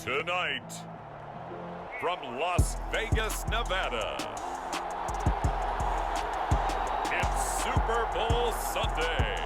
Tonight, from Las Vegas, Nevada, it's Super Bowl Sunday.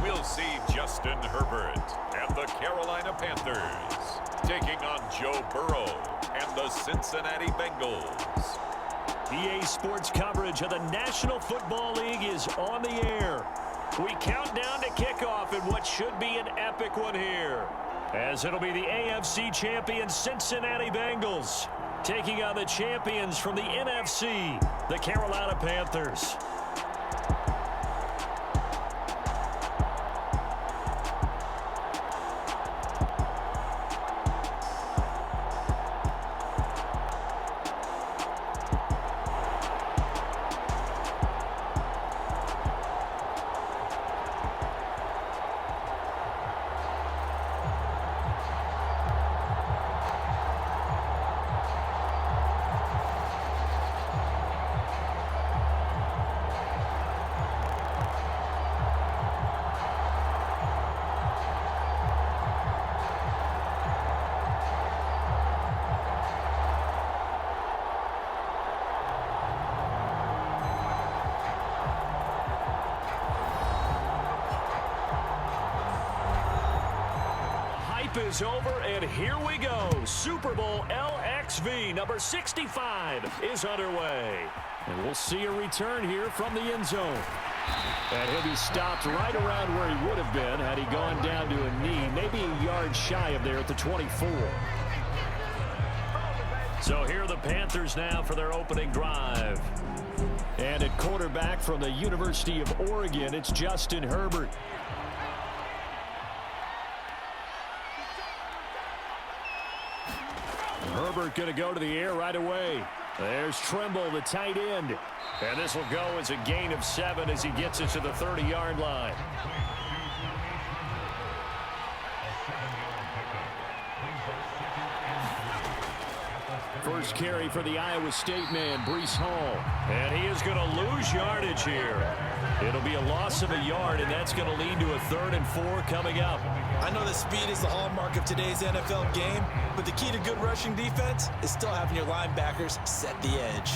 We'll see Justin Herbert and the Carolina Panthers taking on Joe Burrow and the Cincinnati Bengals. EA Sports coverage of the National Football League is on the air. We count down to kickoff in what should be an epic one here, as it'll be the AFC champion Cincinnati Bengals taking on the champions from the NFC, the Carolina Panthers. Is over, and here we go. Super Bowl LXV number 65 is underway, and we'll see a return here from the end zone, and he'll be stopped right around where he would have been had he gone down to a knee, maybe a yard shy of there at the 24. So here are the Panthers now for their opening drive, and at quarterback from the University of Oregon, it's Justin Herbert. Herbert going to go to the air right away. There's Trimble, the tight end. And this will go as a gain of 7 as he gets it to the 30-yard line. First carry for the Iowa State man, Breece Hall. And he is going to lose yardage here. It'll be a loss of a yard, and that's going to lead to a 3rd and 4 coming up. I know that speed is the hallmark of today's NFL game, but the key to good rushing defense is still having your linebackers set the edge.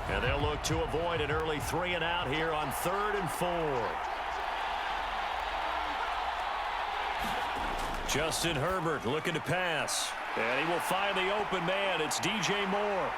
And they'll look to avoid an early 3 and out here on 3rd and 4. Justin Herbert looking to pass. And he will find the open man. It's DJ Moore.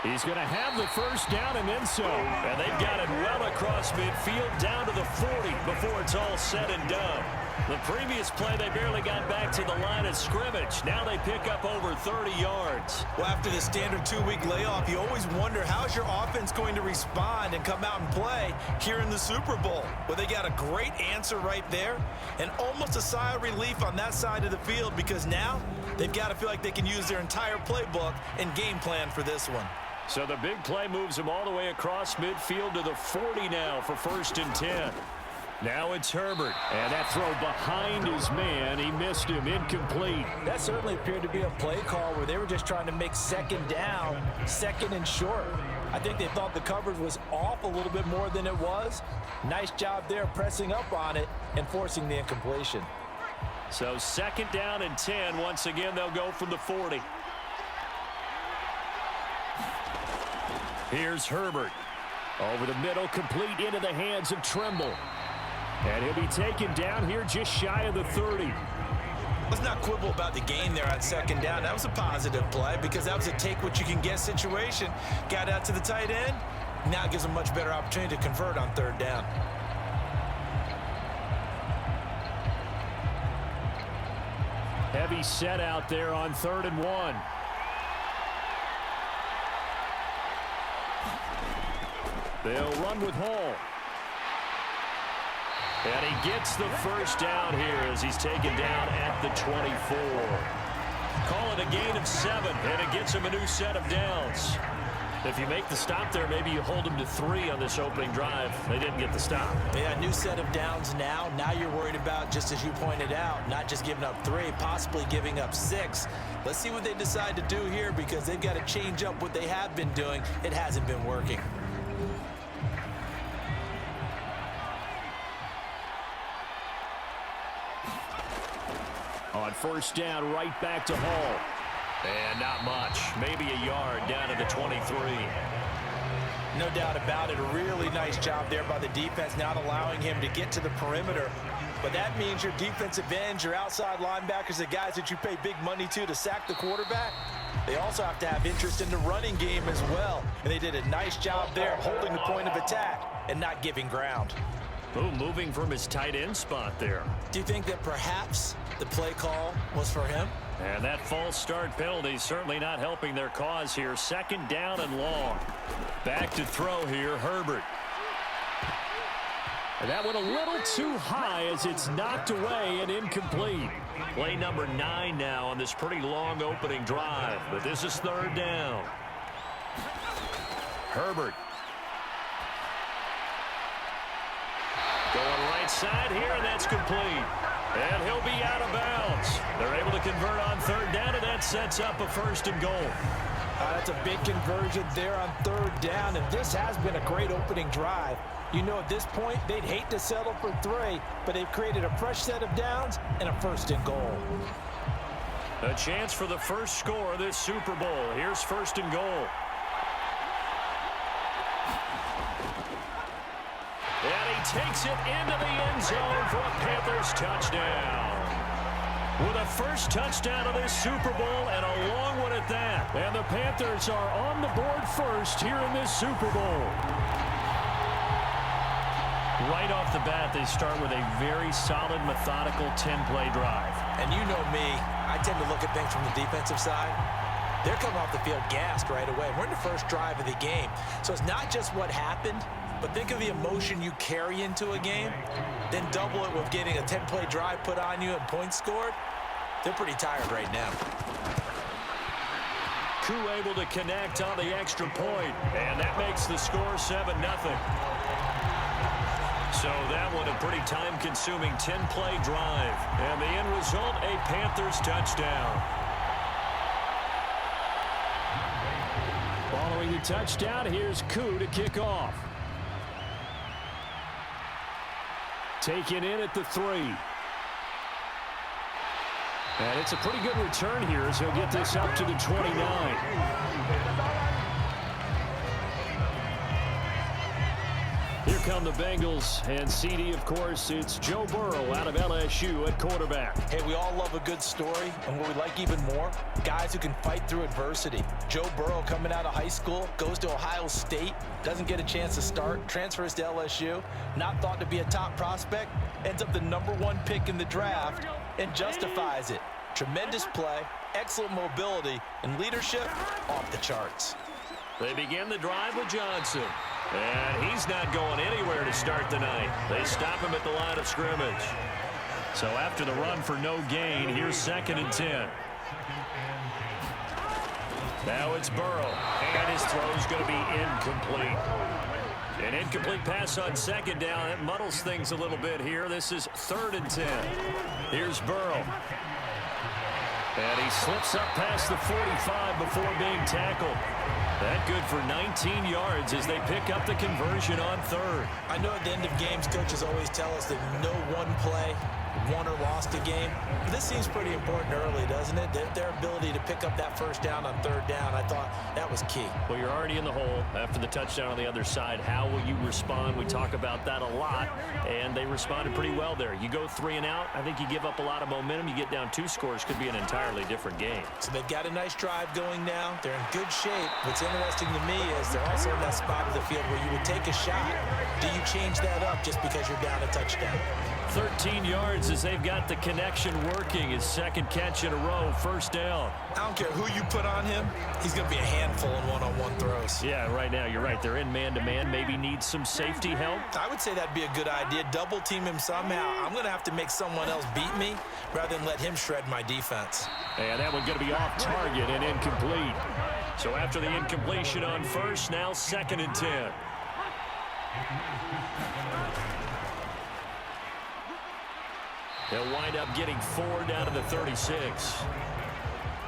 He's going to have the first down and then so. And they've got it well across midfield down to the 40 before it's all said and done. The previous play, they barely got back to the line of scrimmage. Now they pick up over 30 yards. Well, after the standard 2-week layoff, you always wonder how's your offense going to respond and come out and play here in the Super Bowl. Well, they got a great answer right there and almost a sigh of relief on that side of the field because now they've got to feel like they can use their entire playbook and game plan for this one. So the big play moves him all the way across midfield to the 40 now for 1st and 10. Now it's Herbert, and that throw behind his man. He missed him, incomplete. That certainly appeared to be a play call where they were just trying to make 2nd down, 2nd and short. I think they thought the coverage was off a little bit more than it was. Nice job there pressing up on it and forcing the incompletion. So 2nd down and 10. Once again, they'll go from the 40. Here's Herbert. Over the middle, complete into the hands of Trimble. And he'll be taken down here just shy of the 30. Let's not quibble about the gain there on 2nd down. That was a positive play because that was a take-what-you-can-get situation. Got out to the tight end. Now it gives them a much better opportunity to convert on 3rd down. Heavy set out there on 3rd and 1. They'll run with Hall. And he gets the first down here as he's taken down at the 24. Call it a gain of 7, and it gets him a new set of downs. If you make the stop there, maybe you hold them to 3 on this opening drive. They didn't get the stop. Yeah, new set of downs now. Now you're worried about, just as you pointed out, not just giving up 3, possibly giving up 6. Let's see what they decide to do here because they've got to change up what they have been doing. It hasn't been working. On first down, right back to Hall. And not much. Maybe a yard down to the 23. No doubt about it. A really nice job there by the defense, not allowing him to get to the perimeter. But that means your defensive ends, your outside linebackers, the guys that you pay big money to sack the quarterback, they also have to have interest in the running game as well. And they did a nice job there holding the point of attack and not giving ground. Ooh, moving from his tight end spot there. Do you think that perhaps the play call was for him? And that false start penalty certainly not helping their cause here. Second down and long. Back to throw here, Herbert. And that went a little too high as it's knocked away and incomplete. Play number 9 now on this pretty long opening drive. But this is third down. Herbert. Going right side here, and that's complete. And he'll be out of bounds. They're able to convert on third down, and that sets up a first and goal. That's a big conversion there on third down, and this has been a great opening drive. You know, at this point, they'd hate to settle for 3, but they've created a fresh set of downs and a first and goal. A chance for the first score of this Super Bowl. Here's first and goal. And he takes it into the end zone for a Panthers touchdown. With a first touchdown of this Super Bowl and a long one at that. And the Panthers are on the board first here in this Super Bowl. Right off the bat, they start with a very solid, methodical 10-play drive. And you know me, I tend to look at things from the defensive side. They're coming off the field gassed right away. We're in the first drive of the game. So it's not just what happened, but think of the emotion you carry into a game, then double it with getting a 10-play drive put on you and points scored. They're pretty tired right now. Koo able to connect on the extra point, and that makes the score 7-0. So that one a pretty time-consuming 10-play drive, and the end result, a Panthers touchdown. Following the touchdown, here's Koo to kick off. Taken in at the 3. And it's a pretty good return here as he'll get this up to the 29. Here come the Bengals, and CD, of course, it's Joe Burrow out of LSU at quarterback. Hey, we all love a good story, and what we like even more, guys who can fight through adversity. Joe Burrow coming out of high school, goes to Ohio State, doesn't get a chance to start, transfers to LSU, not thought to be a top prospect, ends up the #1 pick in the draft, and justifies it. Tremendous play, excellent mobility, and leadership off the charts. They begin the drive with Johnson. And he's not going anywhere to start the night. They stop him at the line of scrimmage. So after the run for no gain, here's 2nd and 10. Now it's Burrow, and his throw's going to be incomplete. An incomplete pass on 2nd down. That muddles things a little bit here. This is 3rd and 10. Here's Burrow. And he slips up past the 45 before being tackled. That good for 19 yards as they pick up the conversion on 3rd. I know at the end of games, coaches always tell us that no one play won or lost a game. This seems pretty important early, doesn't it? Their ability to pick up that first down on 3rd down, I thought that was key. Well, you're already in the hole after the touchdown on the other side. How will you respond? We talk about that a lot, and they responded pretty well there. You go 3 and out, I think you give up a lot of momentum. You get down 2 scores, could be an entirely different game. So they've got a nice drive going now. They're in good shape. What's interesting to me is they're also in that spot of the field where you would take a shot. Do you change that up just because you're down a touchdown? 13 yards as they've got the connection working. His second catch in a row, first down. I don't care who you put on him. He's going to be a handful in one-on-one throws. Yeah, right now, you're right. They're in man-to-man. Maybe needs some safety help. I would say that'd be a good idea. Double team him somehow. I'm going to have to make someone else beat me rather than let him shred my defense. And that one's going to be off target and incomplete. So after the incompletion on first, now 2nd and 10. They'll wind up getting 4 down to the 36.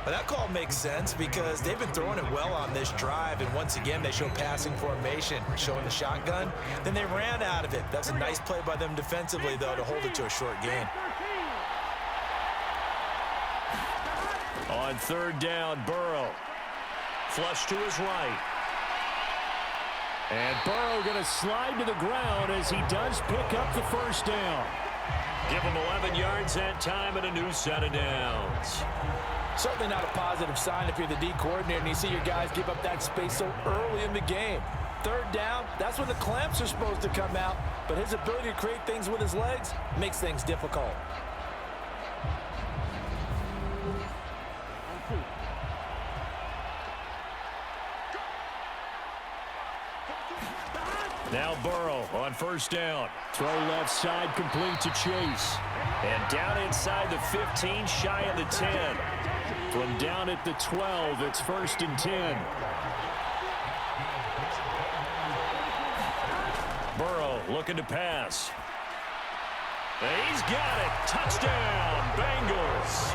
Well, that call makes sense because they've been throwing it well on this drive, and once again, they show passing formation, showing the shotgun. Then they ran out of it. That's a nice play by them defensively, though, to hold it to a short gain. On 3rd down, Burrow. Flush to his right. And Burrow going to slide to the ground as he does pick up the first down. Give him 11 yards that time and a new set of downs. Certainly not a positive sign if you're the D coordinator and you see your guys give up that space so early in the game. 3rd down, that's when the clamps are supposed to come out, but his ability to create things with his legs makes things difficult. Now Burrow on 1st down. Throw left side complete to Chase. And down inside the 15, shy of the 10. From down at the 12, it's 1st and 10. Burrow looking to pass. He's got it. Touchdown, Bengals.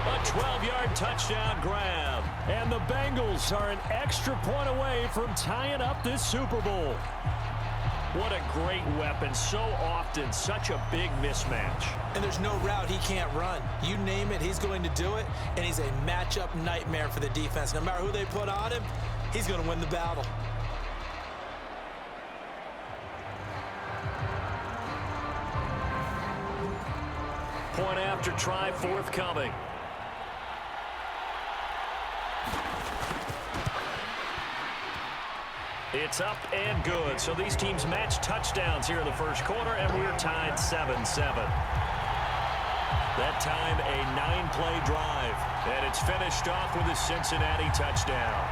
A 12-yard touchdown grab. And the Bengals are an extra point away from tying up this Super Bowl. What a great weapon. So often, such a big mismatch. And there's no route he can't run. You name it, he's going to do it, and he's a matchup nightmare for the defense. No matter who they put on him, he's going to win the battle. Point after try forthcoming. It's up and good. So these teams match touchdowns here in the first quarter, and we're tied 7-7. That time, a 9-play drive, and it's finished off with a Cincinnati touchdown.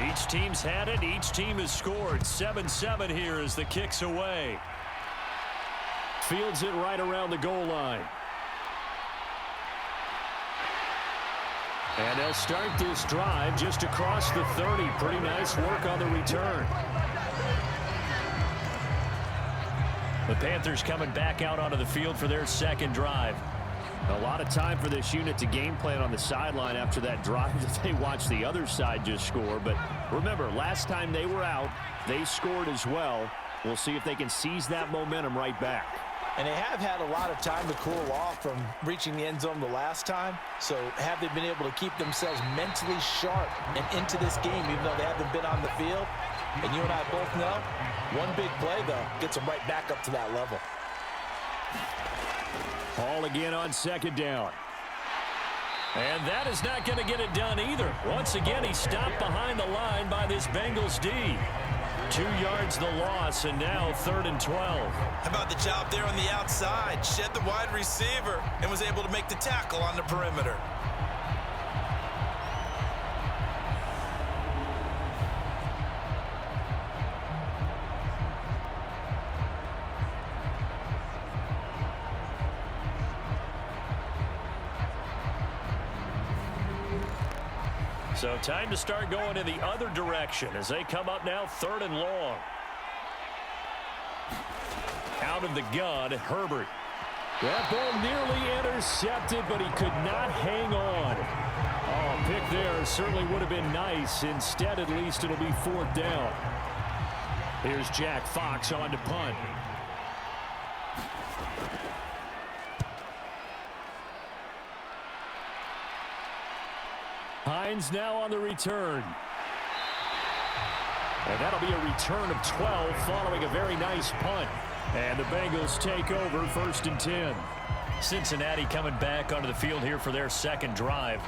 Each team's had it. Each team has scored. 7-7 here as the kick's away. Fields it right around the goal line. And they'll start this drive just across the 30. Pretty nice work on the return. The Panthers coming back out onto the field for their second drive. A lot of time for this unit to game plan on the sideline after that drive that they watched the other side just score. But remember, last time they were out, they scored as well. We'll see if they can seize that momentum right back. And they have had a lot of time to cool off from reaching the end zone the last time. So have they been able to keep themselves mentally sharp and into this game, even though they haven't been on the field? And you and I both know, one big play, though, gets them right back up to that level. Hall again on 2nd down. And that is not going to get it done either. Once again, he's stopped behind the line by this Bengals D. 2 yards the loss, and now 3rd and 12. How about the job there on the outside? Shed the wide receiver and was able to make the tackle on the perimeter. So time to start going in the other direction as they come up now 3rd and long. Out of the gun, Herbert. That ball nearly intercepted, but he could not hang on. Oh, pick there certainly would have been nice. Instead, at least it'll be 4th down. Here's Jack Fox on to punt. Hines now on the return. And that'll be a return of 12 following a very nice punt. And the Bengals take over 1st and 10. Cincinnati coming back onto the field here for their second drive.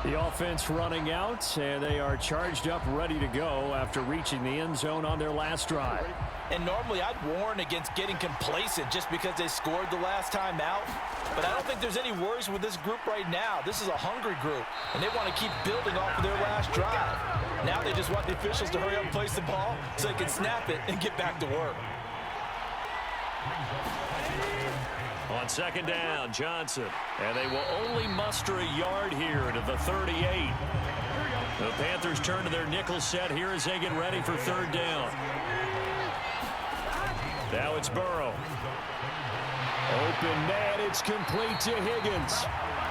The offense running out, and they are charged up, ready to go after reaching the end zone on their last drive. And normally I'd warn against getting complacent just because they scored the last time out. But I don't think there's any worries with this group right now. This is a hungry group, and they want to keep building off of their last drive. Now they just want the officials to hurry up and place the ball so they can snap it and get back to work. On second down, Johnson. And they will only muster a yard here to the 38. The Panthers turn to their nickel set here as they get ready for third down. Now it's Burrow. Open man, it's complete to Higgins.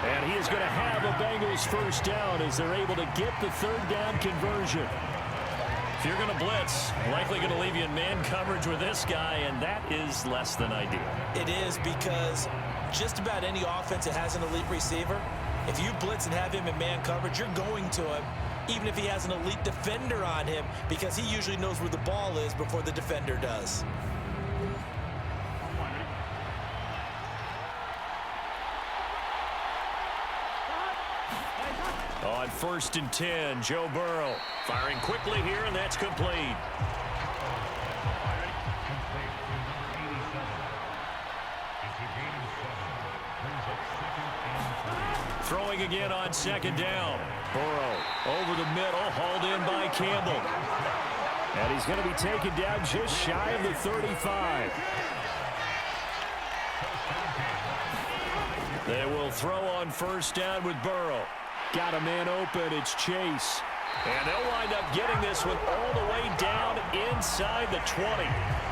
And he is going to have a Bengals first down as they're able to get the third down conversion. If you're going to blitz, likely going to leave you in man coverage with this guy, and that is less than ideal. It is, because just about any offense that has an elite receiver, if you blitz and have him in man coverage, you're going to him, even if he has an elite defender on him, because he usually knows where the ball is before the defender does. On first and 10, Joe Burrow firing quickly here, and that's complete. Throwing again on second down. Burrow over the middle, hauled in by Campbell. And he's going to be taken down just shy of the 35. They will throw on first down with Burrow. Got a man open, it's Chase. And they'll wind up getting this one all the way down inside the 20.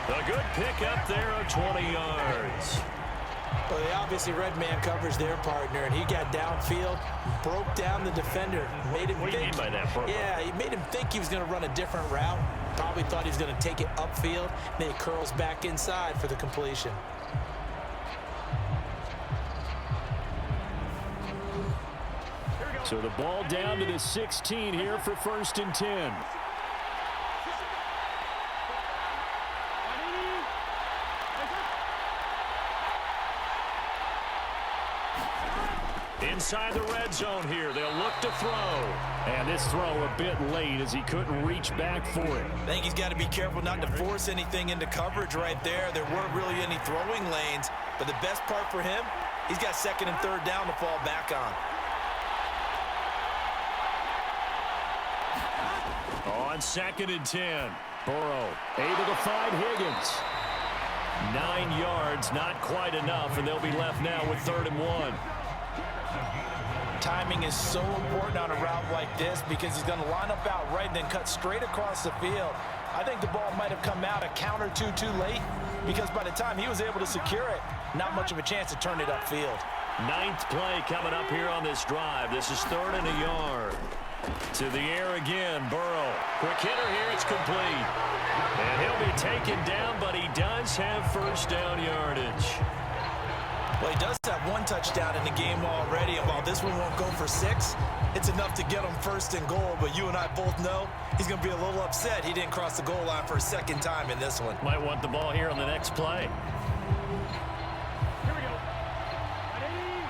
A good pickup there of 20 yards. Well, they obviously read man coverage their partner, and he got downfield, broke down the defender, made him What do you mean by that, bro? Yeah, he made him think he was going to run a different route. Probably thought he was going to take it upfield, then he curls back inside for the completion. So the ball down to the 16 here for first and 10. Inside the red zone here, they'll look to throw. And this throw a bit late as he couldn't reach back for it. I think he's got to be careful not to force anything into coverage right there. There weren't really any throwing lanes, but the best part for him, he's got second and third down to fall back on. On second and 10, Burrow able to find Higgins. 9 yards, not quite enough, and they'll be left now with 3rd and 1. Timing is so important on a route like this because he's going to line up out right and then cut straight across the field. I think the ball might have come out a count or two too late because by the time he was able to secure it, not much of a chance to turn it upfield. 9th play coming up here on this drive. This is 3rd and a yard. To the air again, Burrow. Quick hitter here, it's complete. And he'll be taken down, but he does have first down yardage. Well, he does have one touchdown in the game already, and while this one won't go for 6, it's enough to get him first and goal. But you and I both know he's going to be a little upset he didn't cross the goal line for a second time in this one. Might want the ball here on the next play. Here we go. Ready?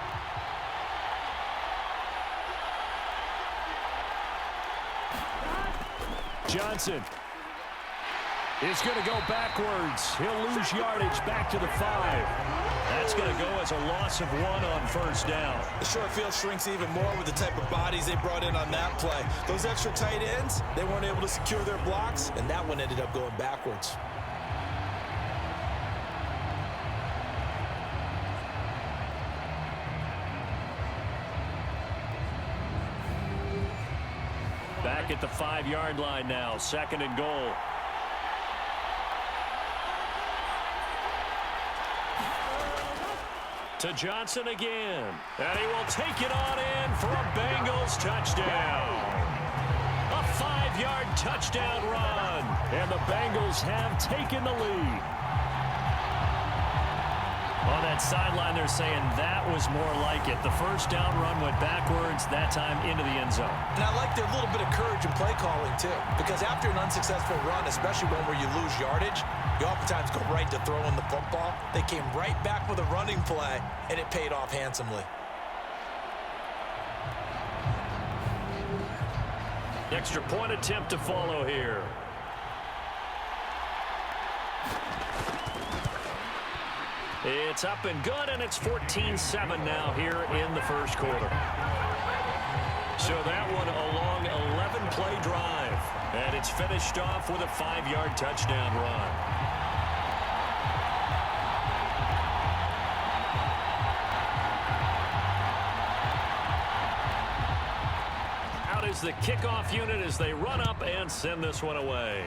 Johnson is going to go backwards. He'll lose yardage back to the 5. That's going to go as a loss of 1 on first down. The short field shrinks even more with the type of bodies they brought in on that play. Those extra tight ends, they weren't able to secure their blocks, And that one ended up going backwards. Back at the 5-yard line now, 2nd and goal. To Johnson again, and he will take it on in for a Bengals touchdown. A 5-yard touchdown run, and the Bengals have taken the lead. On that sideline, they're saying that was more like it. The first down run went backwards, that time into the end zone. And I like their little bit of courage in play calling, too. Because after an unsuccessful run, especially one where you lose yardage, you oftentimes go right to throwing the football. They came right back with a running play, and it paid off handsomely. Extra point attempt to follow here. It's up and good, and it's 14-7 now here in the first quarter. So that one a long 11-play drive, and it's finished off with a 5-yard touchdown run. Out is the kickoff unit as they run up and send this one away.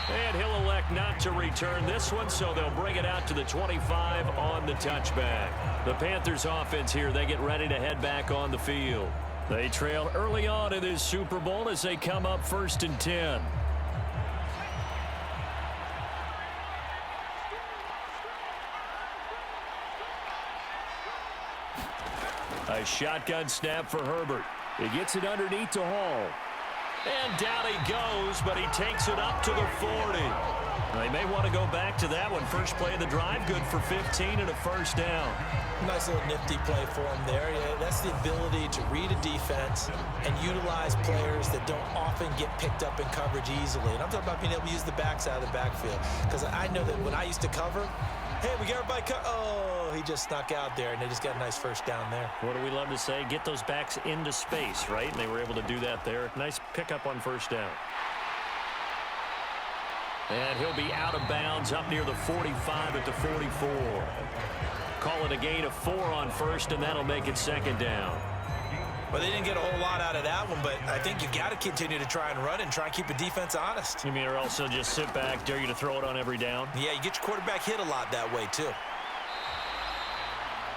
And he'll elect not to return this one, so they'll bring it out to the 25 on the touchback. The Panthers offense here, they get ready to head back on the field. They trail early on in this Super Bowl as they come up 1st and 10. A shotgun snap for Herbert. He gets it underneath to Hall. And down he goes, but he takes it up to the 40. They may want to go back to that one. First play of the drive, good for 15 and a first down. Nice little nifty play for him there. Yeah, that's the ability to read a defense and utilize players that don't often get picked up in coverage easily. And I'm talking about being able to use the backside of the backfield. Because I know that when I used to cover, hey, we got everybody oh, he just snuck out there, and they just got a nice first down there. What do we love to say? Get those backs into space, right? And they were able to do that there. Nice pickup on first down. And he'll be out of bounds up near the 45 at the 44. Call it a gain of 4 on first, and that'll make it 2nd down. Well, they didn't get a whole lot out of that one, but I think you've got to continue to try and run and try and keep the defense honest. You mean, or also just sit back, dare you to throw it on every down? Yeah, you get your quarterback hit a lot that way, too.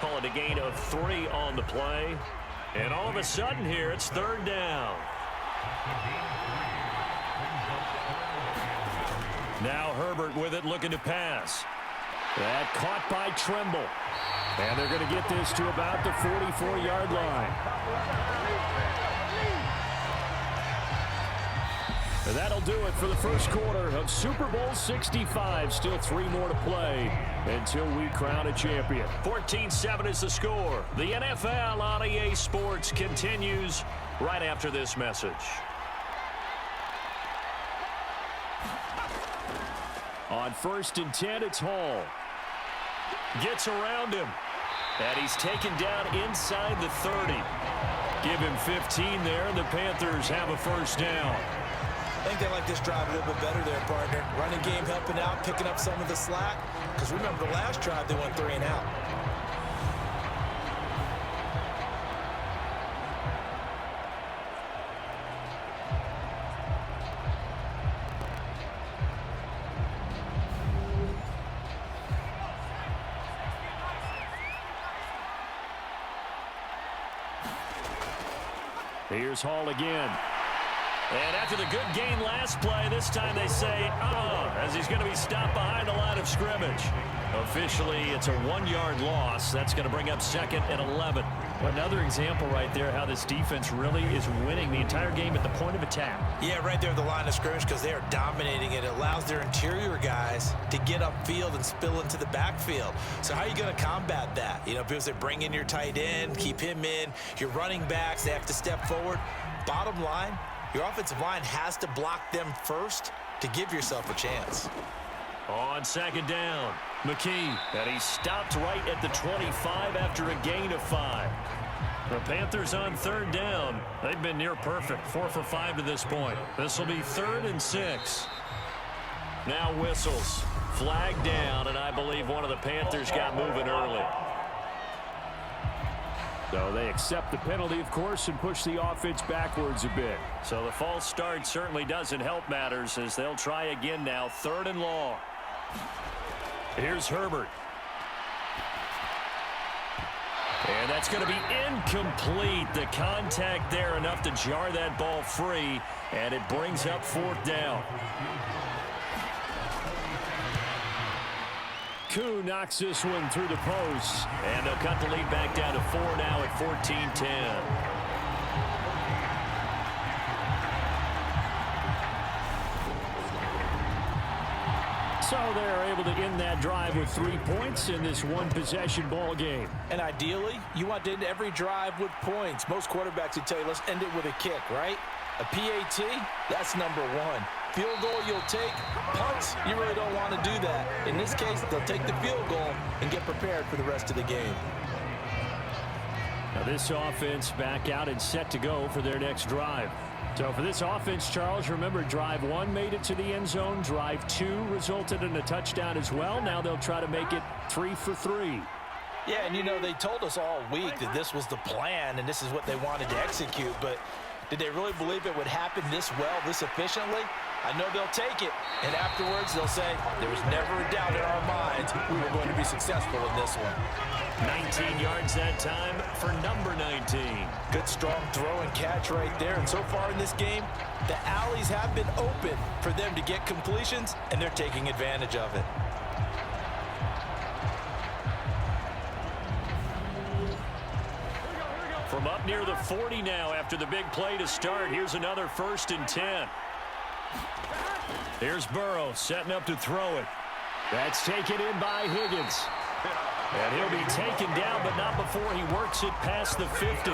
Call it a gain of 3 on the play. And all of a sudden here, it's 3rd down. Now Herbert with it, looking to pass. That caught by Trimble. And they're going to get this to about the 44-yard line. And that'll do it for the first quarter of Super Bowl 65. Still 3 more to play until we crown a champion. 14-7 is the score. The NFL on EA Sports continues right after this message. On 1st and 10, it's Hall. Gets around him. And he's taken down inside the 30. Give him 15 there, and the Panthers have a first down. I think they like this drive a little bit better there, partner. Running game helping out, picking up some of the slack. Because remember, the last drive, they went 3 and out. Here's Hall again. And after the good gain last play, this time they say, as he's going to be stopped behind the line of scrimmage. Officially, it's a 1-yard loss. That's going to bring up 2nd and 11. Another example right there how this defense really is winning the entire game at the point of attack. Yeah, right there at the line of scrimmage because they are dominating it. It allows their interior guys to get upfield and spill into the backfield. So how are you going to combat that? You know, because they bring in your tight end, keep him in. Your running backs, they have to step forward. Bottom line, your offensive line has to block them first to give yourself a chance. On 2nd down, McKee, and he stopped right at the 25 after a gain of 5. The Panthers on 3rd down. They've been near perfect, 4 for 5 to this point. This will be 3rd and 6. Now whistles, flag down, and I believe one of the Panthers got moving early. So they accept the penalty, of course, and push the offense backwards a bit. So the false start certainly doesn't help matters as they'll try again now, 3rd and long. Here's Herbert. And that's going to be incomplete. The contact there enough to jar that ball free, and it brings up 4th down. Koo knocks this one through the post. And they'll cut the lead back down to 4 now at 14-10. So they're able to end that drive with 3 points in this one-possession ball game. And ideally, you want to end every drive with points. Most quarterbacks would tell you, let's end it with a kick, right? A PAT, that's number one. Field goal you'll take. Punts, you really don't want to do that. In this case, they'll take the field goal and get prepared for the rest of the game. Now this offense back out and set to go for their next drive. So for this offense, Charles, remember, drive 1 made it to the end zone. Drive 2 resulted in a touchdown as well. Now they'll try to make it 3 for 3. Yeah, and you know, they told us all week that this was the plan and this is what they wanted to execute, but did they really believe it would happen this well, this efficiently? I know they'll take it, and afterwards they'll say, there was never a doubt in our minds we were going to be successful in this one. 19 yards that time for number 19. Good strong throw and catch right there, and so far in this game, the alleys have been open for them to get completions, and they're taking advantage of it. From up near the 40 now after the big play to start, here's another 1st and 10. Here's Burrow setting up to throw it. That's taken in by Higgins. And he'll be taken down, but not before he works it past the 50.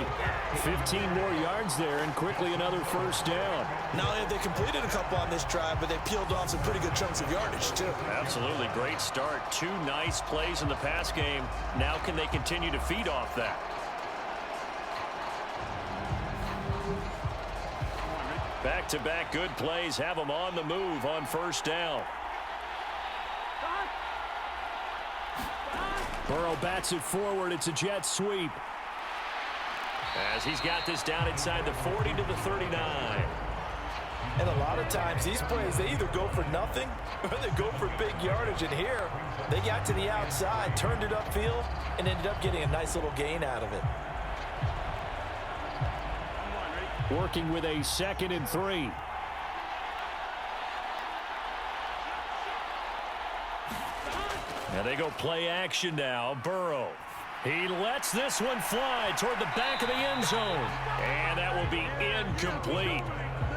15 more yards there, and quickly another 1st down. Not only have they completed a couple on this drive, but they peeled off some pretty good chunks of yardage, too. Absolutely. Great start. 2 nice plays in the pass game. Now can they continue to feed off that? Back-to-back good plays have them on the move on 1st down. Burrow bats it forward. It's a jet sweep. As he's got this down inside the 40 to the 39. And a lot of times these plays, they either go for nothing or they go for big yardage. And here, they got to the outside, turned it upfield, and ended up getting a nice little gain out of it. Working with a 2nd and 3. And they go play action now. Burrow. He lets this one fly toward the back of the end zone. And that will be incomplete.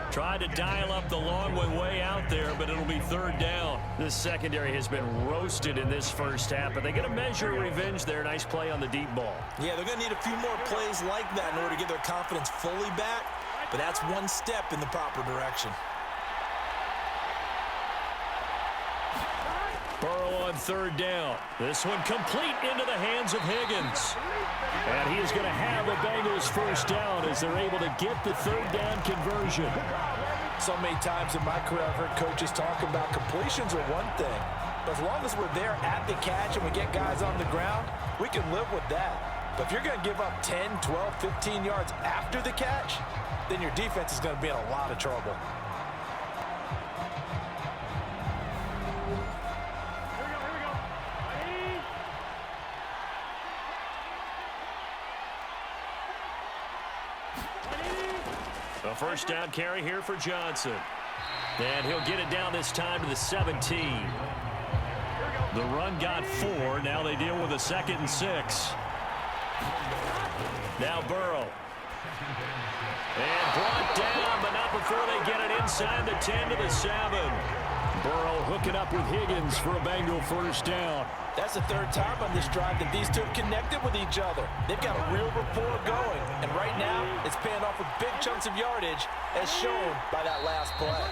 Tried to dial up the long one way out there, but it'll be 3rd down. This secondary has been roasted in this first half, but they get a measure of revenge there. Nice play on the deep ball. Yeah, they're going to need a few more plays like that in order to get their confidence fully back, but that's one step in the proper direction. Burrow on 3rd down. This one complete into the hands of Higgins. And he is going to have a Bengals 1st down as they're able to get the 3rd down conversion. So many times in my career, I've heard coaches talk about completions are one thing. But as long as we're there at the catch and we get guys on the ground, we can live with that. But if you're going to give up 10, 12, 15 yards after the catch, then your defense is going to be in a lot of trouble. A 1st down carry here for Johnson. And he'll get it down this time to the 17. The run got 4. Now they deal with a 2nd and 6. Now Burrow. And brought down, but not before they get it inside the 10 to the 7. Burrow hooking up with Higgins for a Bengal 1st down. That's the 3rd time on this drive that these two have connected with each other. They've got a real rapport going. And right now, it's paying off with big chunks of yardage, as shown by that last play.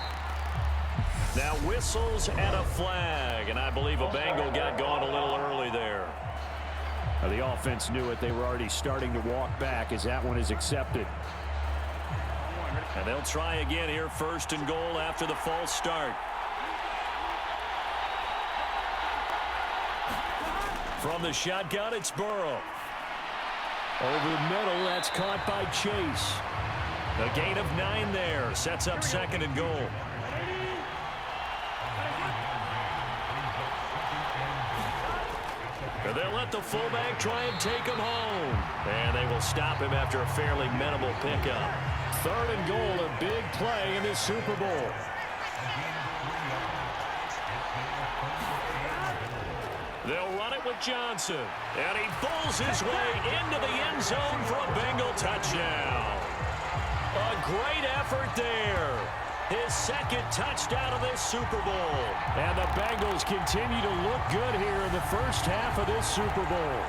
Now whistles and a flag. And I believe a Bengal got gone a little early there. Now the offense knew it. They were already starting to walk back as that one is accepted. And they'll try again here, 1st and goal after the false start. From the shotgun, it's Burrow. Over the middle, that's caught by Chase. A gain of 9 there. Sets up 2nd and goal. And they'll let the fullback try and take him home. And they will stop him after a fairly minimal pickup. 3rd and goal, a big play in this Super Bowl. They'll run it with Johnson. And he pulls his way into the end zone for a Bengal touchdown. A great effort there. His second touchdown of this Super Bowl. And the Bengals continue to look good here in the first half of this Super Bowl.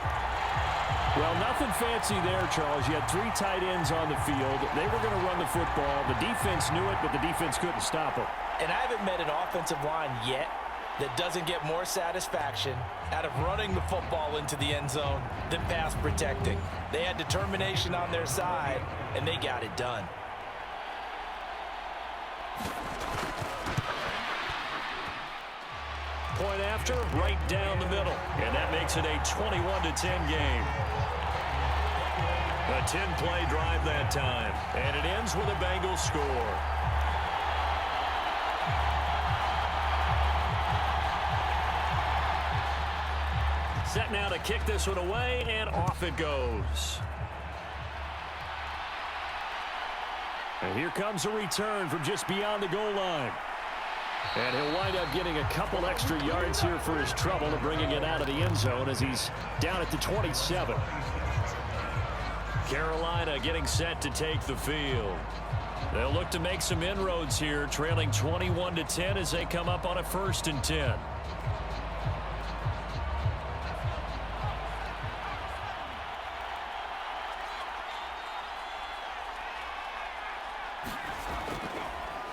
Well, nothing fancy there, Charles. You had 3 tight ends on the field. They were going to run the football. The defense knew it, but the defense couldn't stop them. And I haven't met an offensive line yet that doesn't get more satisfaction out of running the football into the end zone than pass protecting. They had determination on their side, and they got it done. Point after, right down the middle. And that makes it a 21-10 game. A 10-play drive that time. And it ends with a Bengals score. Set now to kick this one away, and off it goes. And here comes a return from just beyond the goal line. And he'll wind up getting a couple extra yards here for his trouble to bringing it out of the end zone as he's down at the 27. Carolina getting set to take the field. They'll look to make some inroads here, trailing 21-10 as they come up on a 1st and 10.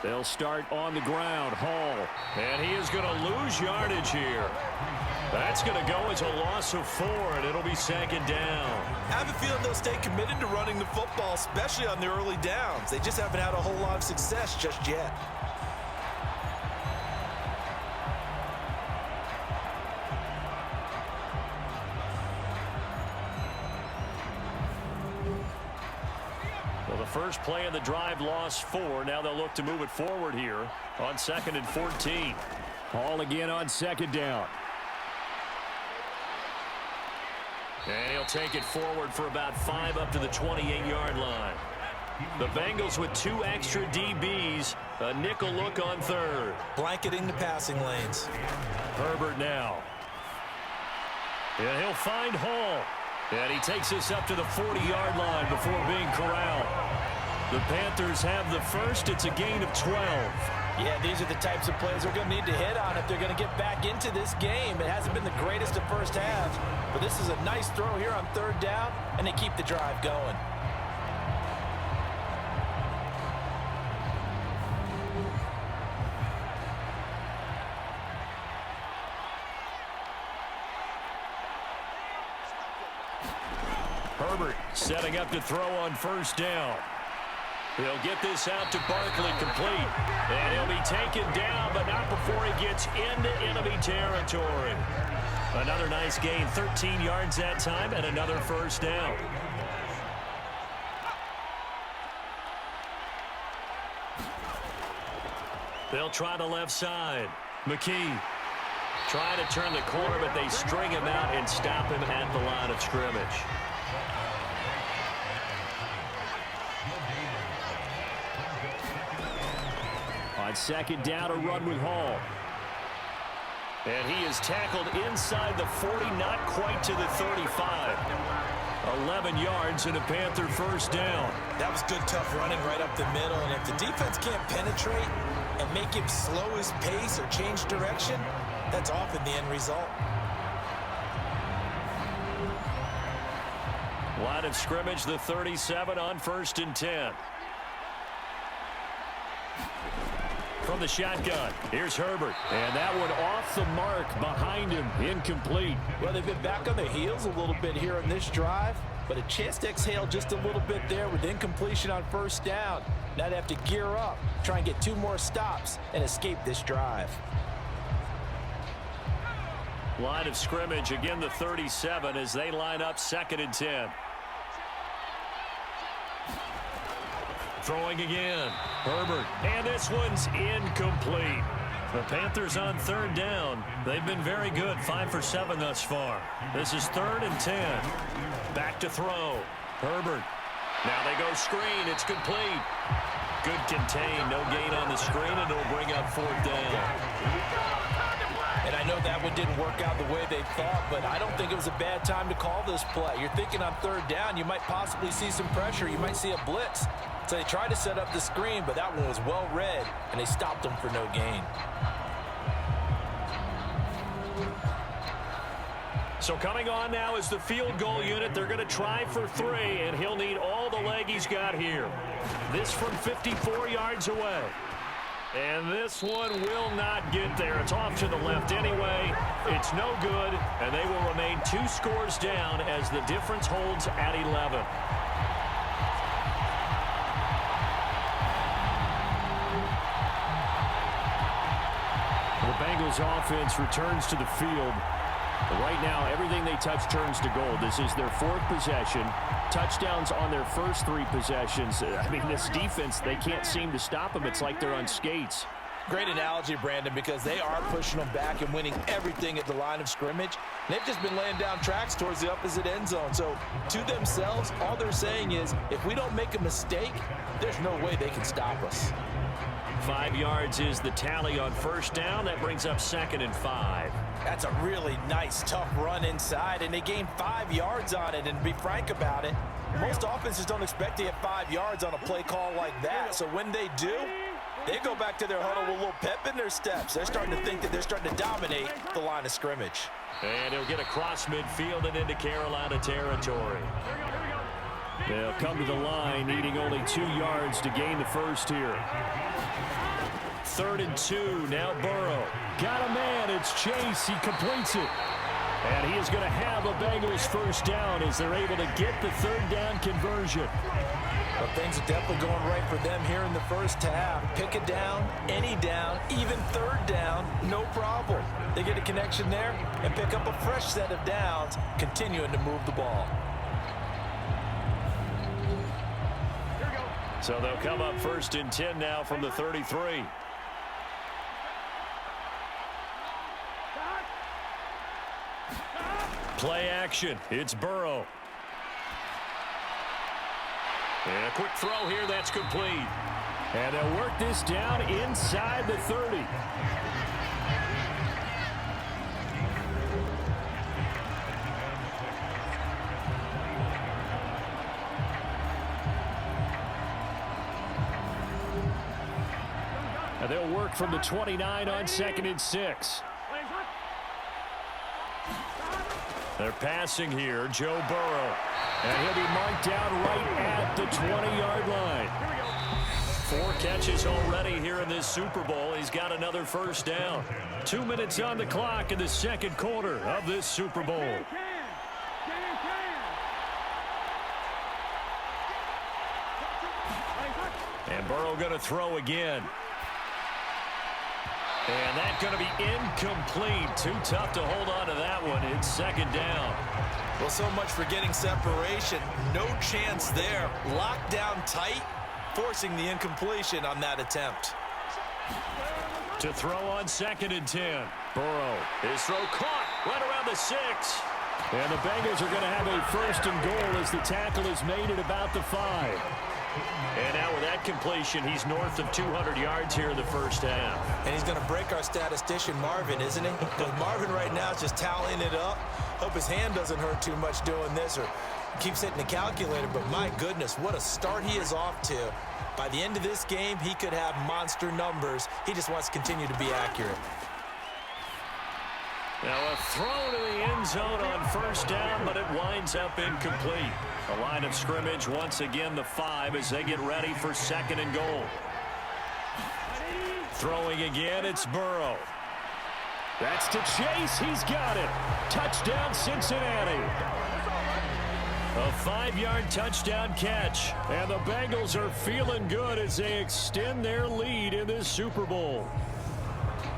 They'll start on the ground. Hall. And he is going to lose yardage here. That's going to go as a loss of 4, and it'll be 2nd down. I have a feeling they'll stay committed to running the football, especially on the early downs. They just haven't had a whole lot of success just yet. Well, the first play of the drive lost 4. Now they'll look to move it forward here on 2nd and 14. Hall again on 2nd down. And he'll take it forward for about 5 up to the 28-yard line. The Bengals with 2 extra DBs. A nickel look on 3rd. Blanketing the passing lanes. Herbert now. And he'll find Hall. And he takes this up to the 40-yard line before being corralled. The Panthers have the first. It's a gain of 12. Yeah, these are the types of plays they're going to need to hit on if they're going to get back into this game. It hasn't been the greatest of first halves, but this is a nice throw here on 3rd down, and they keep the drive going. Herbert setting up to throw on 1st down. He'll get this out to Barkley complete. And he'll be taken down, but not before he gets into enemy territory. Another nice gain, 13 yards that time, and another 1st down. They'll try the left side. McKee trying to turn the corner, but they string him out and stop him at the line of scrimmage. On 2nd down, a run with Hall. And he is tackled inside the 40, not quite to the 35. 11 yards and a Panther 1st down. That was good, tough running right up the middle. And if the defense can't penetrate and make him slow his pace or change direction, that's often the end result. Line of scrimmage, the 37 on 1st and 10. From the shotgun, here's Herbert. And that one off the mark behind him, incomplete. Well, they've been back on their heels a little bit here on this drive, but a chance to exhale just a little bit there with incompletion on 1st down. Now they have to gear up, try and get 2 more stops and escape this drive. Line of scrimmage, again the 37 as they line up 2nd and 10. Throwing again. Herbert. And this one's incomplete. The Panthers on 3rd down. They've been very good. 5 for 7 thus far. This is 3rd and 10. Back to throw. Herbert. Now they go screen. It's complete. Good contain. No gain on the screen, and it'll bring up 4th down. And I know know that one didn't work out the way they thought, but I don't think it was a bad time to call this play. You're thinking on third down, you might possibly see some pressure. You might see a blitz. So they tried to set up the screen, but that one was well read, and they stopped them for no gain. So coming on now is the field goal unit. They're going to try for 3, and he'll need all the leg he's got here. This from 54 yards away. And this one will not get there. It's off to the left anyway. It's no good, and they will remain 2 scores down as the difference holds at 11. The Bengals offense returns to the field. Right now, everything they touch turns to gold. This is their 4th possession. Touchdowns on their first 3 possessions. I mean, this defense, they can't seem to stop them. It's like they're on skates. Great analogy, Brandon, because they are pushing them back and winning everything at the line of scrimmage. They've just been laying down tracks towards the opposite end zone. So to themselves, all they're saying is, if we don't make a mistake, there's no way they can stop us. 5 yards is the tally on first down. That brings up 2nd and 5. That's a really nice, tough run inside, and they gained 5 yards on it. And to be frank about it, most offenses don't expect to get 5 yards on a play call like that. So when they do, they go back to their huddle with a little pep in their steps. They're starting to think that they're starting to dominate the line of scrimmage. And he'll get across midfield and into Carolina territory. They'll come to the line, needing only 2 yards to gain the first here. 3rd and 2, now Burrow. Got a man, it's Chase, he completes it. And he is going to have a Bengals first down as they're able to get the 3rd down conversion. Well, things are definitely going right for them here in the first half. Pick a down, any down, even 3rd down, no problem. They get a connection there and pick up a fresh set of downs, continuing to move the ball. So they'll come up 1st and 10 now from the 33. Play action. It's Burrow. And a quick throw here. That's complete. And they'll work this down inside the 30. And they'll work from the 29 on 2nd and 6. They're passing here, Joe Burrow. And he'll be marked down right at the 20-yard line. 4 catches already here in this Super Bowl. He's got another first down. 2 minutes on the clock in the 2nd quarter of this Super Bowl. And Burrow going to throw again. And that's going to be incomplete. Too tough to hold on to that one. It's 2nd down. Well, so much for getting separation. No chance there. Locked down tight, forcing the incompletion on that attempt. To throw on 2nd and 10. Burrow. His throw caught right around the 6. And the Bengals are going to have a 1st and goal as the tackle is made at about the 5. And now with that completion, he's north of 200 yards here in the first half. And he's going to break our statistician, Marvin, isn't he? Because Marvin right now is just tallying it up. Hope his hand doesn't hurt too much doing this or keeps hitting the calculator. But my goodness, what a start he is off to. By the end of this game, he could have monster numbers. He just wants to continue to be accurate. Now a throw to the end zone on first down, but it winds up incomplete. The line of scrimmage once again the 5 as they get ready for 2nd and goal. Throwing again, it's Burrow. That's to Chase. He's got it. Touchdown, Cincinnati. A 5-yard touchdown catch. And the Bengals are feeling good as they extend their lead in this Super Bowl.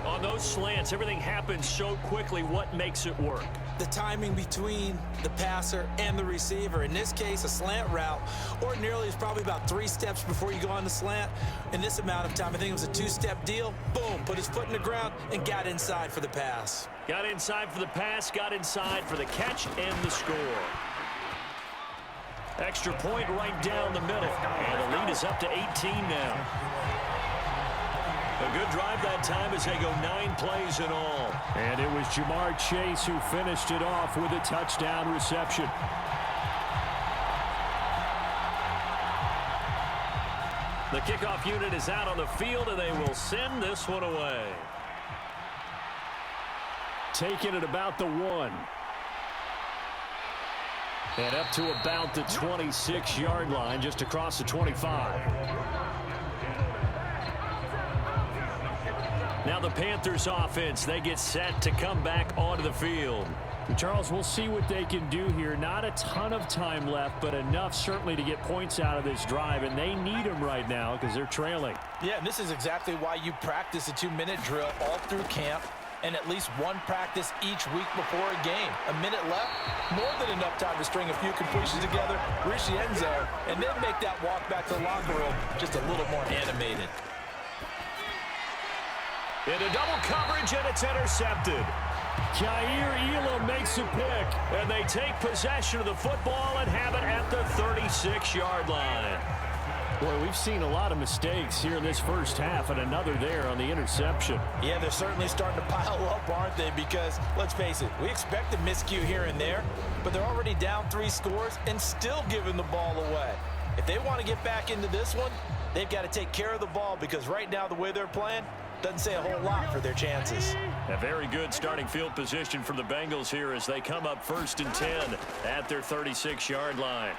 On those slants, everything happens so quickly. What makes it work? The timing between the passer and the receiver. In this case, a slant route ordinarily is probably about 3 steps before you go on the slant. In this amount of time, I think it was a 2-step deal. Boom, put his foot in the ground and got inside for the pass. Got inside for the pass, got inside for the catch and the score. Extra point right down the middle. And the lead is up to 18 now. A good drive that time as they go 9 plays in all. And it was Jamar Chase who finished it off with a touchdown reception. The kickoff unit is out on the field, and they will send this one away. Taking it about the 1. And up to about the 26-yard line, just across the 25. Now the Panthers offense, they get set to come back onto the field. Charles, we'll see what they can do here. Not a ton of time left, but enough certainly to get points out of this drive, and they need them right now because they're trailing. Yeah, and this is exactly why you practice a 2-minute drill all through camp and at least one practice each week before a game. A minute left, more than enough time to string a few completions together, reach the end zone, and then make that walk back to the locker room just a little more animated. Into double coverage, and it's intercepted. Jair Elam makes a pick, and they take possession of the football and have it at the 36-yard line. Boy, we've seen a lot of mistakes here in this first half, and another there on the interception. Yeah, they're certainly starting to pile up, aren't they? Because, let's face it, we expect a miscue here and there, but they're already down 3 scores and still giving the ball away. If they want to get back into this one, they've got to take care of the ball, because right now the way they're playing doesn't say a whole lot for their chances. A very good starting field position for the Bengals here as they come up 1st and 10 at their 36-yard line.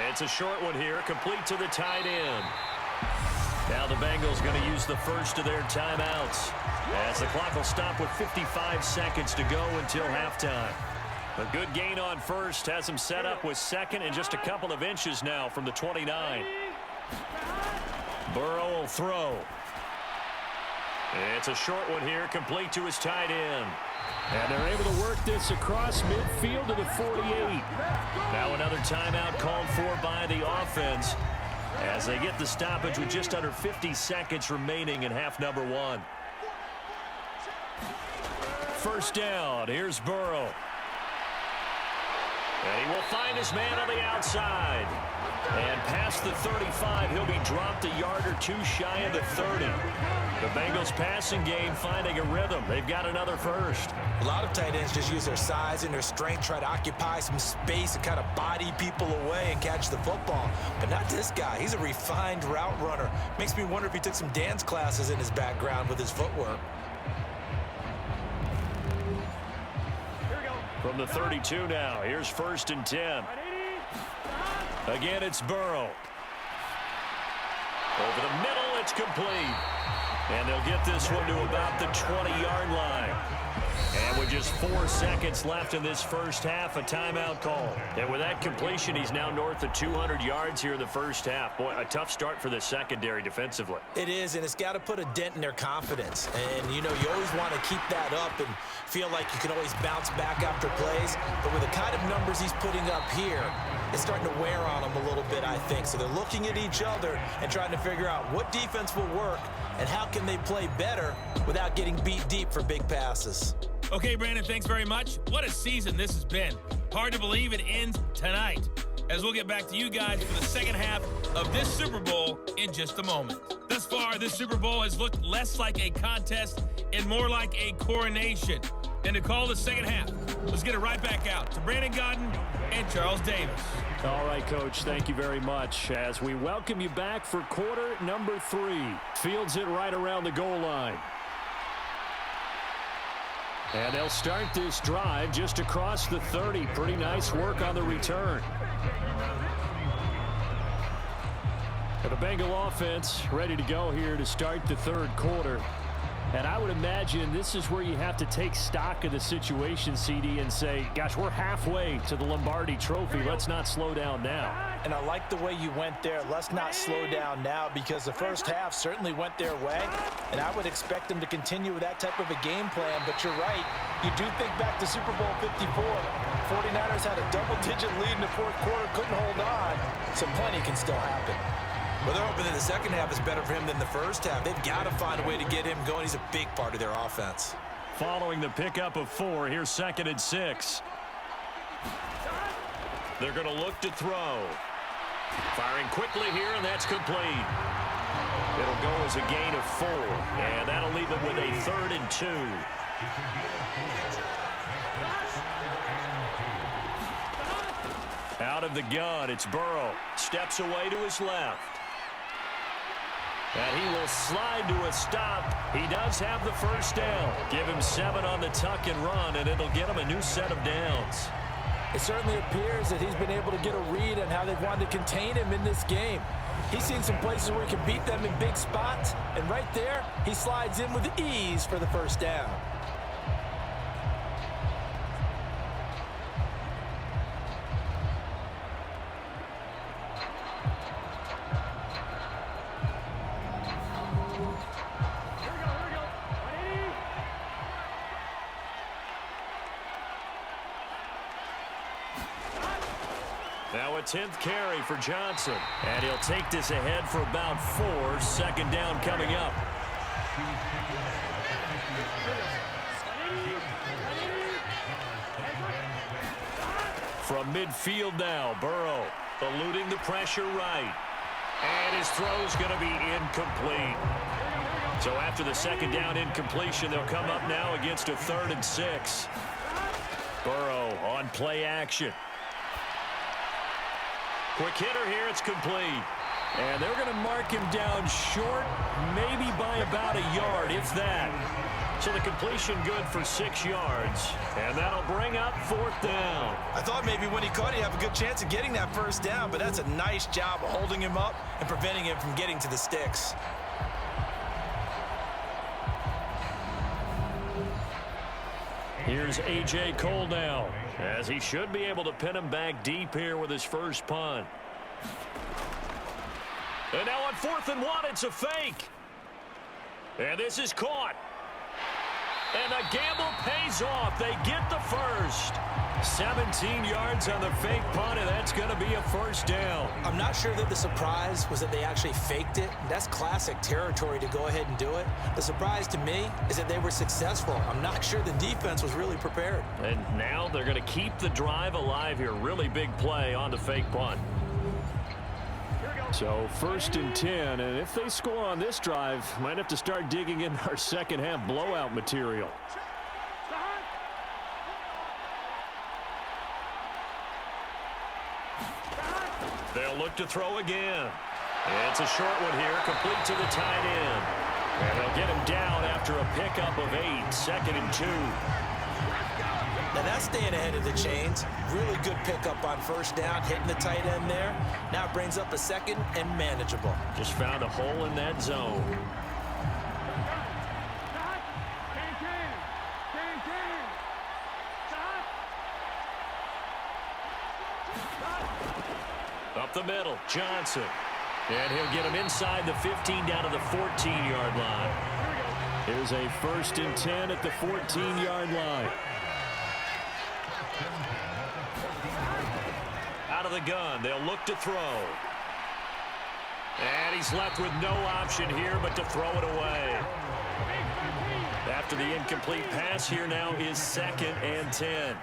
It's a short one here, complete to the tight end. Now the Bengals going to use the first of their timeouts as the clock will stop with 55 seconds to go until halftime. A good gain on first has them set up with 2nd and just a couple of inches now from the 29. Burrow will throw. It's a short one here, complete to his tight end. And they're able to work this across midfield to the 48. Now another timeout called for by the offense as they get the stoppage with just under 50 seconds remaining in half number 1. First down, here's Burrow. And he will find his man on the outside. And past the 35, he'll be dropped a yard or 2 shy of the 30. The Bengals passing game finding a rhythm. They've got another first. A lot of tight ends just use their size and their strength, try to occupy some space and kind of body people away and catch the football. But not this guy. He's a refined route runner. Makes me wonder if he took some dance classes in his background with his footwork. From the 32 now, here's 1st and 10. Again, it's Burrow. Over the middle, it's complete. And they'll get this one to about the 20-yard line. And with just 4 seconds left in this first half, a timeout call. And with that completion, he's now north of 200 yards here in the first half. Boy, a tough start for the secondary defensively. It is, and it's got to put a dent in their confidence. And, you know, you always want to keep that up and feel like you can always bounce back after plays. But with the kind of numbers he's putting up here, it's starting to wear on them a little bit, I think. So they're looking at each other and trying to figure out what defense will work and how can they play better without getting beat deep for big passes. Okay, Brandon, thanks very much. What a season this has been. Hard to believe it ends tonight, as we'll get back to you guys for the second half of this Super Bowl in just a moment. Thus far, this Super Bowl has looked less like a contest and more like a coronation. And to call the second half, let's get it right back out to Brandon Godden and Charles Davis. All right, Coach, thank you very much as we welcome you back for quarter number 3. Fields it right around the goal line. And they'll start this drive just across the 30. Pretty nice work on the return. And the Bengal offense ready to go here to start the 3rd quarter. And I would imagine this is where you have to take stock of the situation, CD, and say, gosh, we're halfway to the Lombardi Trophy. Let's not slow down now. And I like the way you went there. Let's not slow down now, because the first half certainly went their way. And I would expect them to continue with that type of a game plan. But you're right. You do think back to Super Bowl 54. 49ers had a double-digit lead in the 4th quarter, couldn't hold on. So plenty can still happen. Well, they're hoping that the second half is better for him than the first half. They've got to find a way to get him going. He's a big part of their offense. Following the pickup of 4, here's 2nd and 6. They're going to look to throw. Firing quickly here, and that's complete. It'll go as a gain of 4, and that'll leave it with a 3rd and 2. Out of the gun, it's Burrow. Steps away to his left. And he will slide to a stop. He does have the first down. Give him 7 on the tuck and run, and it'll get him a new set of downs. It certainly appears that he's been able to get a read on how they've wanted to contain him in this game. He's seen some places where he can beat them in big spots, and right there, he slides in with ease for the first down. Now a 10th carry for Johnson. And he'll take this ahead for about 4. 2nd down coming up. From midfield now, Burrow eluding the pressure right. And his throw's going to be incomplete. So after the 2nd down incompletion, they'll come up now against a 3rd and 6. Burrow on play action. Quick hitter here, it's complete. And they're going to mark him down short, maybe by about a yard, if that. So the completion good for 6 yards. And that'll bring up 4th down. I thought maybe when he caught it, he'd have a good chance of getting that first down, but that's a nice job of holding him up and preventing him from getting to the sticks. Here's A.J. Cole now, as he should be able to pin him back deep here with his first punt. And now on 4th and 1, it's a fake. And this is caught. And the gamble pays off. They get the first. 17 yards on the fake punt, and that's going to be a first down. I'm not sure that the surprise was that they actually faked it. That's classic territory to go ahead and do it. The surprise to me is that they were successful. I'm not sure the defense was really prepared. And now they're going to keep the drive alive here. Really big play on the fake punt. So 1st and 10, and if they score on this drive, might have to start digging in our second half blowout material. They'll look to throw again. It's a short one here, complete to the tight end. And they'll get him down after a pickup of 8, 2nd and 2. Now that's staying ahead of the chains. Really good pickup on first down, hitting the tight end there. Now it brings up a 2nd and manageable. Just found a hole in that zone. Up the middle, Johnson. And he'll get him inside the 15 down to the 14-yard line. Here's a 1st and 10 at the 14-yard line. Out of the gun, they'll look to throw. And he's left with no option here but to throw it away. After the incomplete pass, here now is 2nd and 10.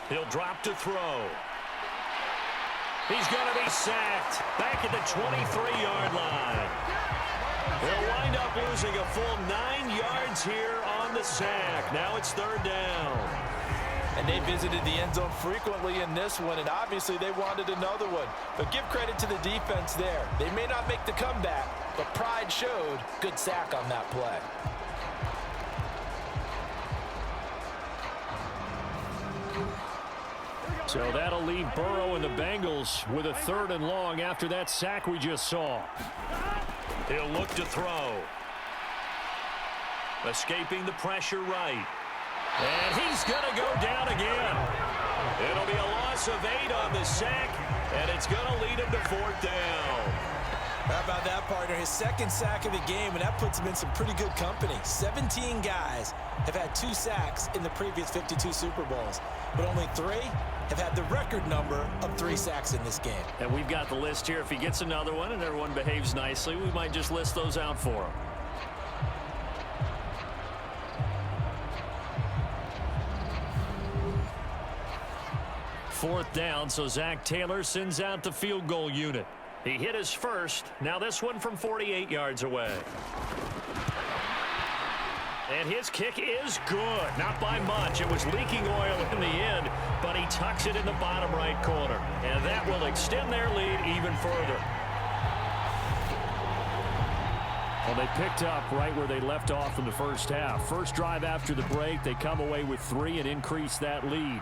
He'll drop to throw. He's going to be sacked back at the 23-yard line. They'll wind up losing a full 9 yards here on the sack. Now it's 3rd down. And they visited the end zone frequently in this one, and obviously they wanted another one. But give credit to the defense there. They may not make the comeback, but pride showed. Good sack on that play. So that'll leave Burrow and the Bengals with a 3rd and long after that sack we just saw. He'll look to throw. Escaping the pressure right. And he's going to go down again. It'll be a loss of 8 on the sack, and it's going to lead him to 4th down. How about that, partner? His 2nd sack of the game, and that puts him in some pretty good company. 17 guys have had 2 sacks in the previous 52 Super Bowls, but only 3 have had the record number of 3 sacks in this game. And we've got the list here. If he gets another one and everyone behaves nicely, we might just list those out for him. Fourth down, so Zach Taylor sends out the field goal unit. He hit his first. Now this one from 48 yards away. And his kick is good. Not by much. It was leaking oil in the end, but he tucks it in the bottom right corner. And that will extend their lead even further. Well, they picked up right where they left off in the first half. First drive after the break, they come away with 3 and increase that lead.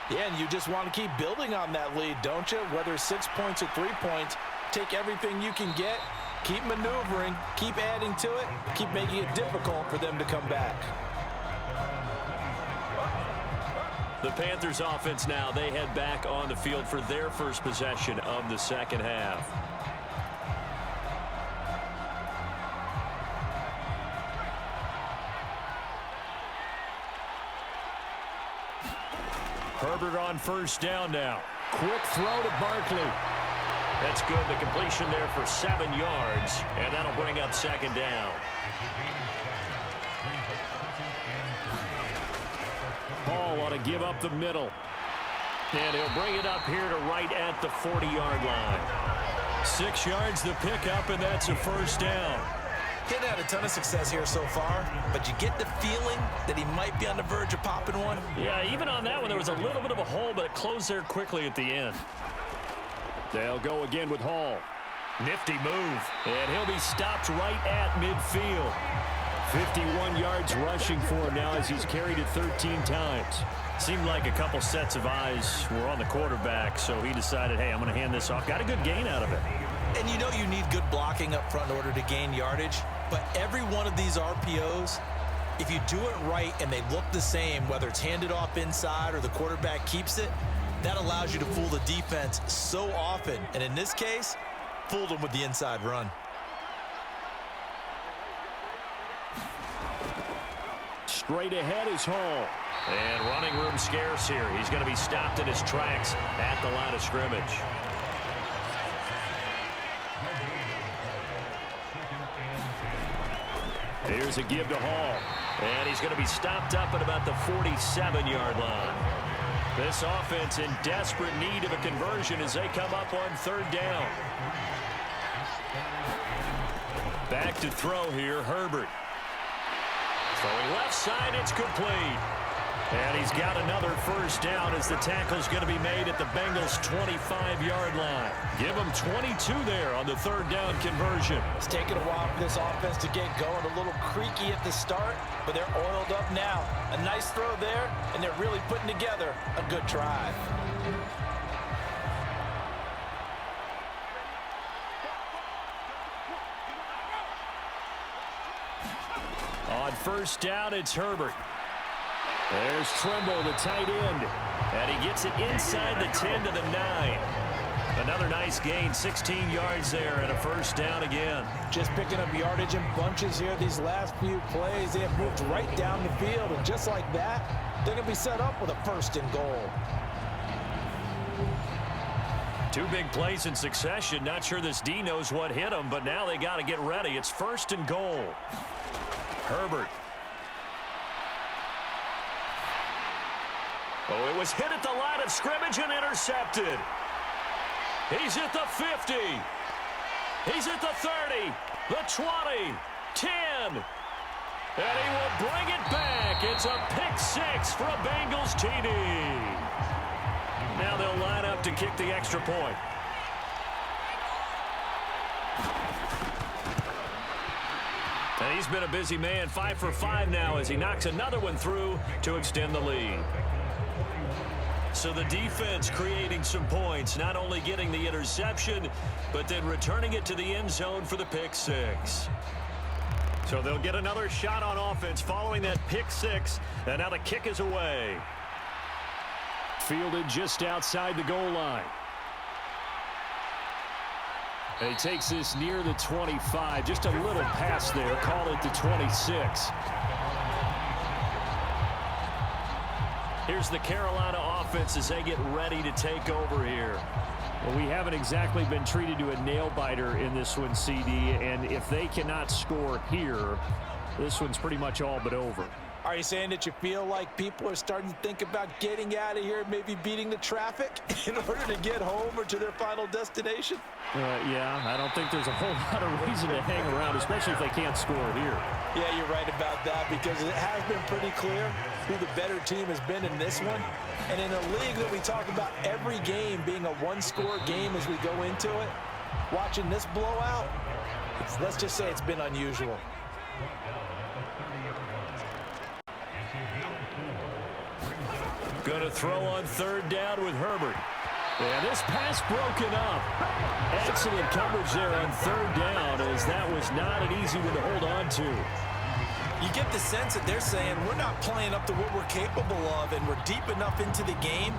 Yeah, and you just want to keep building on that lead, don't you? Whether it's 6 points or 3 points, take everything you can get, keep maneuvering, keep adding to it, keep making it difficult for them to come back. The Panthers offense now, they head back on the field for their first possession of the second half. Herbert on first down now. Quick throw to Barkley. That's good. The completion there for 7 yards, and that'll bring up second down. Hall ought to give up the middle. And he'll bring it up here to right at the 40-yard line. 6 yards the pickup, and that's a first down. He hadn't had a ton of success here so far, but you get the feeling that he might be on the verge of popping one. Yeah, even on that one, there was a little bit of a hole, but it closed there quickly at the end. They'll go again with Hall. Nifty move. And he'll be stopped right at midfield. 51 yards rushing for him now as he's carried it 13 times. Seemed like a couple sets of eyes were on the quarterback, so he decided, hey, I'm going to hand this off. Got a good gain out of it. And you know you need good blocking up front in order to gain yardage, but every one of these RPOs, if you do it right and they look the same, whether it's handed off inside or the quarterback keeps it, that allows you to fool the defense so often. And in this case, fooled them with the inside run. Straight ahead is Hall. And running room scarce here. He's going to be stopped in his tracks at the line of scrimmage. Here's a give to Hall. And he's going to be stopped up at about the 47-yard line. This offense in desperate need of a conversion as they come up on third down. Back to throw here, Herbert. Throwing left side, it's complete. And he's got another first down as the tackle's going to be made at the Bengals' 25-yard line. Give them 22 there on the third down conversion. It's taken a while for this offense to get going. A little creaky at the start, but they're oiled up now. A nice throw there, and they're really putting together a good drive. On first down, it's Herbert. There's Trimble, the tight end. And he gets it inside the 10 to the 9. Another nice gain, 16 yards there, and a first down again. Just picking up yardage in bunches here these last few plays. They have moved right down the field, and just like that, they're going to be set up with a first and goal. 2 big plays in succession. Not sure this D knows what hit him, but now they got to get ready. It's first and goal. Herbert. Oh, it was hit at the line of scrimmage and intercepted. He's at the 50. He's at the 30, the 20, 10. And he will bring it back. It's a pick 6 for a Bengals TD. Now they'll line up to kick the extra point. And he's been a busy man, 5 for 5 now as he knocks another one through to extend the lead. So the defense creating some points, not only getting the interception, but then returning it to the end zone for the pick 6. So they'll get another shot on offense following that pick 6, and now the kick is away. Fielded just outside the goal line. And he takes this near the 25. Just a little pass there. Call it the 26. Here's the Carolina offense as they get ready to take over here. Well, we haven't exactly been treated to a nail-biter in this one, CD. And if they cannot score here, this one's pretty much all but over. Are you saying that you feel like people are starting to think about getting out of here, maybe beating the traffic in order to get home or to their final destination? Yeah, I don't think there's a whole lot of reason to hang around, especially if they can't score here. Yeah, you're right about that because it has been pretty clear who the better team has been in this one. And in a league that we talk about every game being a one-score game as we go into it, watching this blowout, let's just say it's been unusual. Going to throw on third down with Herbert. And this pass broken up. Excellent coverage there on third down, as that was not an easy one to hold on to. You get the sense that they're saying we're not playing up to what we're capable of, and we're deep enough into the game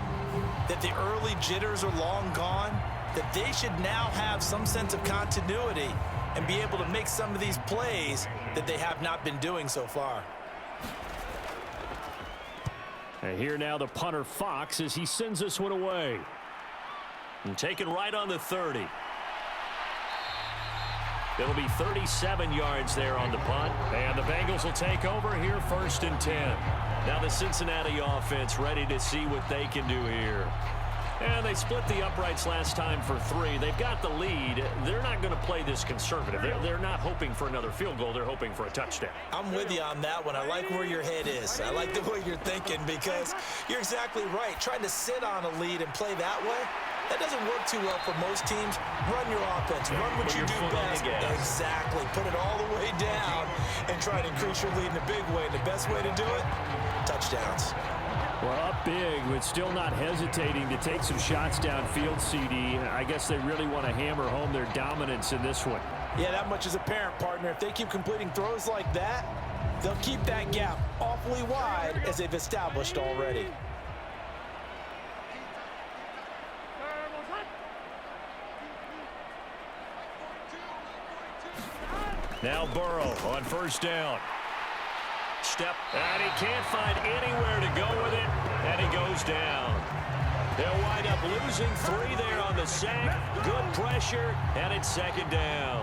that the early jitters are long gone, that they should now have some sense of continuity and be able to make some of these plays that they have not been doing so far. And here now the punter Fox as he sends this one away. And taken right on the 30. It'll be 37 yards there on the punt. And the Bengals will take over here 1st and 10. Now the Cincinnati offense ready to see what they can do here. And they split the uprights last time for 3. They've got the lead. They're not going to play this conservative. They're not hoping for another field goal. They're hoping for a touchdown. I'm with you on that one. I like where your head is. I like the way you're thinking because you're exactly right. Trying to sit on a lead and play that way, that doesn't work too well for most teams. Run your offense. Run what you do best. Exactly. Put it all the way down and try to increase your lead in a big way. And the best way to do it, touchdowns. Well, up big, but still not hesitating to take some shots downfield, CD. I guess they really want to hammer home their dominance in this one. Yeah, that much is apparent, partner. If they keep completing throws like that, they'll keep that gap awfully wide as they've established already. Now Burrow on 1st down. Step, and he can't find anywhere to go with it, and he goes down. They'll wind up losing 3 there on the sack. Good pressure, and it's 2nd down.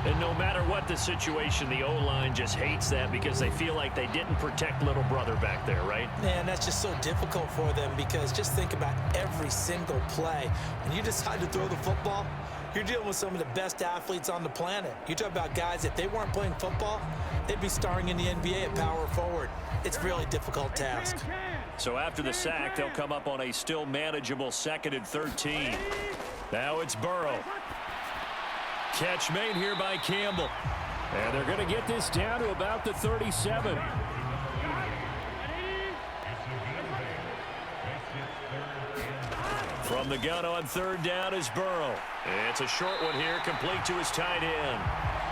And no matter what the situation, the O-line just hates that because they feel like they didn't protect little brother back there, right? Man, that's just so difficult for them because just think about every single play. When you decide to throw the football, you're dealing with some of the best athletes on the planet. You talk about guys, if they weren't playing football, they'd be starring in the NBA at power forward. It's a really difficult task. So after the sack, they'll come up on a still manageable 2nd and 13. Now it's Burrow. Catch made here by Campbell. And they're going to get this down to about the 37. From the gun on 3rd down is Burrow. It's a short one here, complete to his tight end.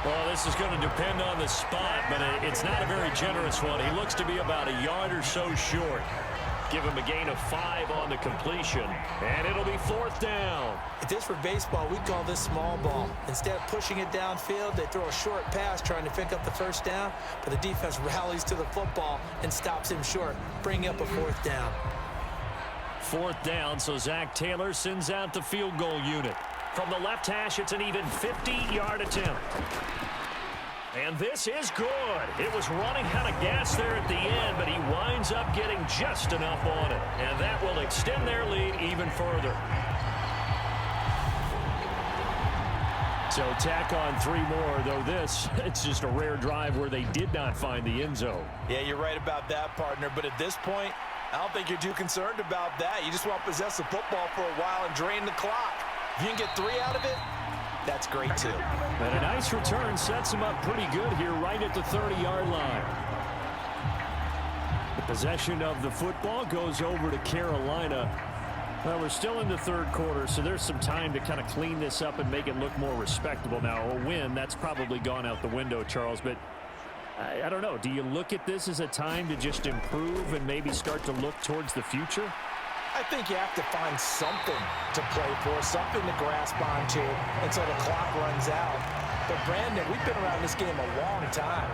Well, this is going to depend on the spot, but it's not a very generous one. He looks to be about a yard or so short. Give him a gain of 5 on the completion, and it'll be 4th down. If this were baseball, we'd call this small ball. Instead of pushing it downfield, they throw a short pass trying to pick up the 1st down, but the defense rallies to the football and stops him short, bringing up a 4th down. 4th down, so Zach Taylor sends out the field goal unit. From the left hash, it's an even 50-yard attempt. And this is good. It was running out of gas there at the end, but he winds up getting just enough on it. And that will extend their lead even further. So tack on 3 more, though this, it's just a rare drive where they did not find the end zone. Yeah, you're right about that, partner. But at this point, I don't think you're too concerned about that. You just want to possess the football for a while and drain the clock. If you can get 3 out of it, that's great, too. And a nice return sets him up pretty good here right at the 30-yard line. The possession of the football goes over to Carolina. Well, we're still in the 3rd quarter, so there's some time to kind of clean this up and make it look more respectable. Now, a win, that's probably gone out the window, Charles, but I don't know. Do you look at this as a time to just improve and maybe start to look towards the future? I think you have to find something to play for, something to grasp onto until the clock runs out. But, Brandon, we've been around this game a long time.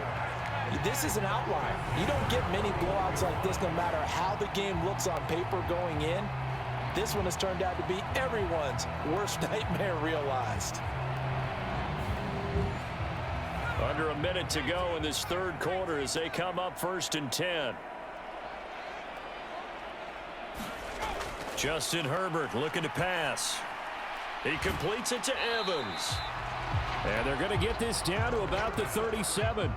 This is an outlier. You don't get many blowouts like this no matter how the game looks on paper going in. This one has turned out to be everyone's worst nightmare realized. Under a minute to go in this third quarter as they come up 1st and 10. Justin Herbert looking to pass. He completes it to Evans. And they're going to get this down to about the 37.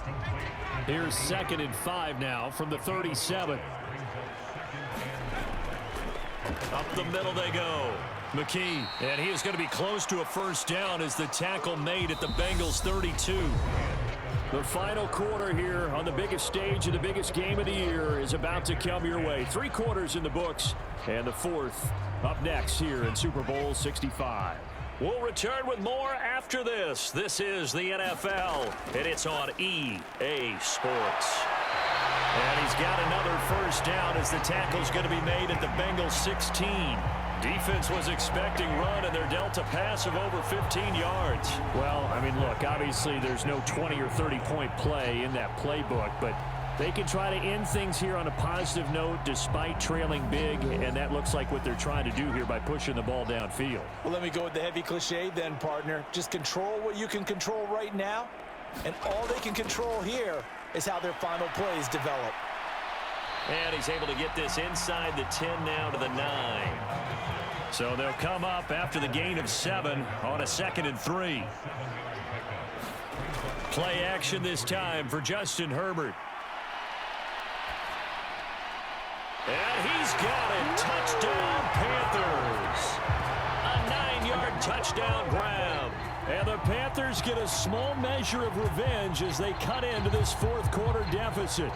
Here's 2nd and 5 now from the 37. Up the middle they go. McKee, and he is going to be close to a first down as the tackle made at the Bengals 32. The final quarter here on the biggest stage of the biggest game of the year is about to come your way. 3 quarters in the books, and the 4th up next here in Super Bowl 65. We'll return with more after this. This is the NFL, and it's on EA Sports. And he's got another first down as the tackle's going to be made at the Bengals 16. Defense was expecting run, and they're dealt a pass of over 15 yards. Well, I mean, look, obviously there's no 20 or 30-point play in that playbook, but they can try to end things here on a positive note despite trailing big, and that looks like what they're trying to do here by pushing the ball downfield. Well, let me go with the heavy cliche then, partner. Just control what you can control right now, and all they can control here is how their final plays develop. And he's able to get this inside the 10 now to the 9. So they'll come up after the gain of 7 on a 2nd and 3. Play action this time for Justin Herbert. And he's got it. Touchdown, Panthers. A 9-yard touchdown grab. And the Panthers get a small measure of revenge as they cut into this 4th quarter deficit.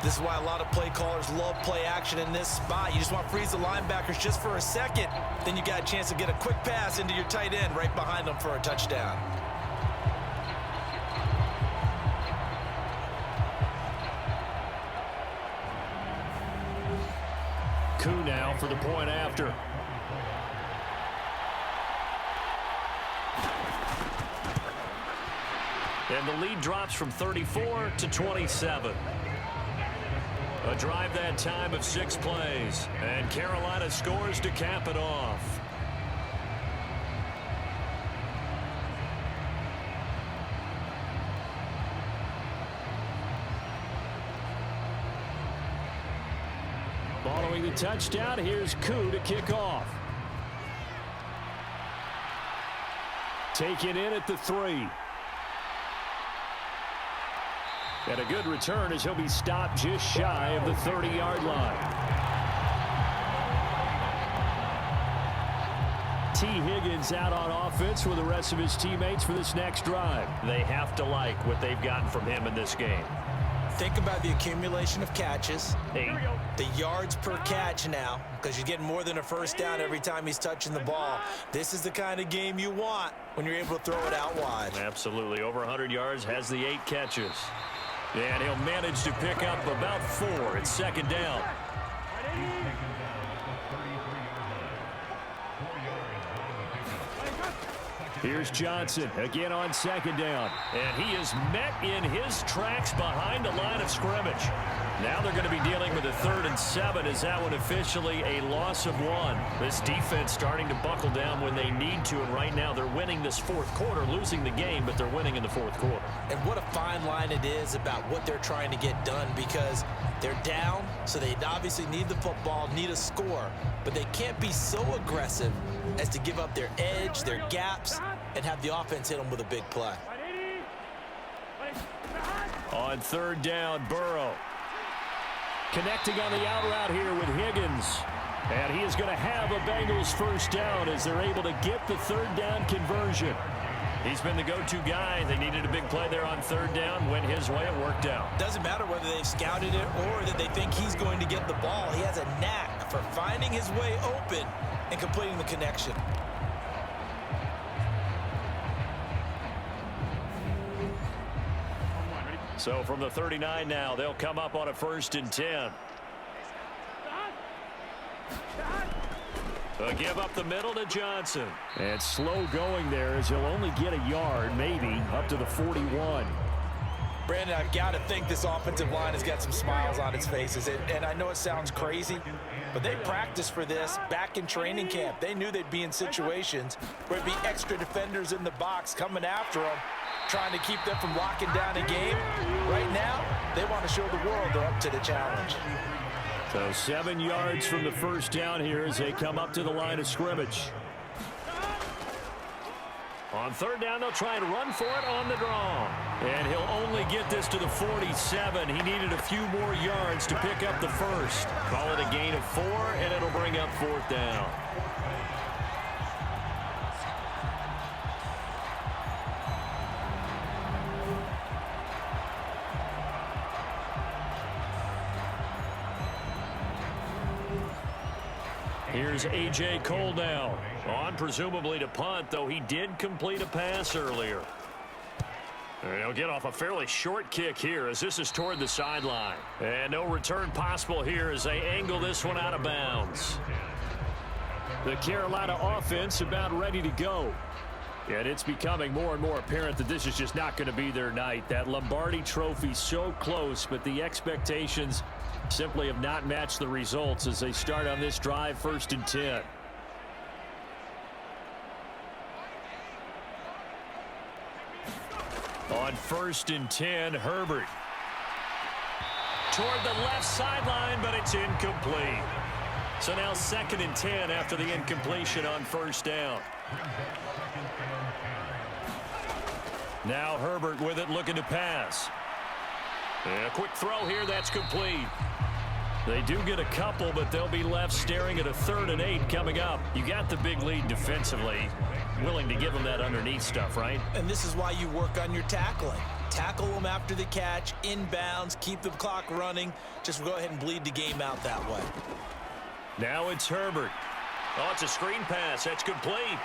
This is why a lot of play callers love play action in this spot. You just want to freeze the linebackers just for a second. Then you got a chance to get a quick pass into your tight end right behind them for a touchdown. Koo now for the point after. And the lead drops from 34 to 27. A drive that time of 6 plays. And Carolina scores to cap it off. Following the touchdown, here's Koo to kick off. Taken in at the 3. And a good return as he'll be stopped just shy of the 30-yard line. T. Higgins out on offense with the rest of his teammates for this next drive. They have to like what they've gotten from him in this game. Think about the accumulation of catches. 8. The yards per catch now, because you're getting more than a first down every time he's touching the ball. This is the kind of game you want when you're able to throw it out wide. Absolutely. Over 100 yards, has the 8 catches. And he'll manage to pick up about 4 at 2nd down. Here's Johnson again on 2nd down. And he is met in his tracks behind the line of scrimmage. Now they're going to be dealing with a 3rd and 7. Is that one officially a loss of 1? This defense starting to buckle down when they need to, and right now they're winning this 4th quarter, losing the game, but they're winning in the 4th quarter. And what a fine line it is about what they're trying to get done, because they're down, so they obviously need the football, need a score, but they can't be so aggressive as to give up their edge, their gaps, and have the offense hit them with a big play. On 3rd down, Burrow. Connecting on the out route here with Higgins. And he is going to have a Bengals first down as they're able to get the 3rd down conversion. He's been the go-to guy. They needed a big play there on 3rd down. Went his way, it worked out. Doesn't matter whether they've scouted it or that they think he's going to get the ball. He has a knack for finding his way open and completing the connection. So from the 39 now, they'll come up on a 1st and 10. A give up the middle to Johnson. And slow going there as he'll only get a yard, maybe, up to the 41. Brandon, I've got to think this offensive line has got some smiles on its faces. And I know it sounds crazy, but they practiced for this back in training camp. They knew they'd be in situations where there'd be extra defenders in the box coming after them, trying to keep them from locking down a game. Right now, they want to show the world they're up to the challenge. So 7 yards from the first down here as they come up to the line of scrimmage. On third down, they'll try and run for it on the draw. And he'll only get this to the 47. He needed a few more yards to pick up the first. Call it a gain of 4, and it'll bring up fourth down. Here's A.J. Cole now. On presumably to punt, though he did complete a pass earlier. He'll get off a fairly short kick here as this is toward the sideline. And no return possible here as they angle this one out of bounds. The Carolina offense about ready to go. And it's becoming more and more apparent that this is just not going to be their night. That Lombardi trophy so close, but the expectations simply have not matched the results as they start on this drive, 1st and 10. On 1st and 10, Herbert. Toward the left sideline, but it's incomplete. So now 2nd and 10 after the incompletion on 1st down. Now Herbert with it, looking to pass. And a quick throw here, that's complete. They do get a couple, but they'll be left staring at a 3rd and 8 coming up. You got the big lead defensively. Willing to give them that underneath stuff, right? And this is why you work on your tackling. Tackle them after the catch, inbounds, keep the clock running. Just go ahead and bleed the game out that way. Now it's Herbert. Oh, it's a screen pass. That's complete.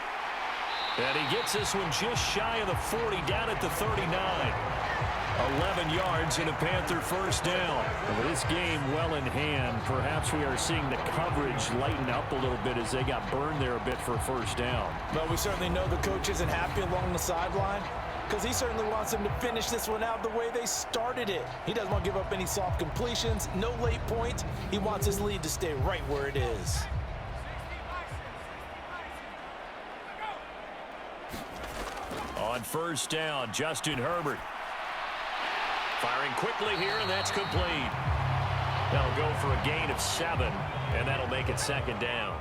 And he gets this one just shy of the 40, down at the 39. 11 yards and a Panther 1st down. With this game well in hand, perhaps we are seeing the coverage lighten up a little bit as they got burned there a bit for a 1st down. But we certainly know the coach isn't happy along the sideline because he certainly wants them to finish this one out the way they started it. He doesn't want to give up any soft completions, no late points. He wants his lead to stay right where it is. On 1st down, Justin Herbert. Firing quickly here, and that's complete. That'll go for a gain of 7, and that'll make it 2nd down.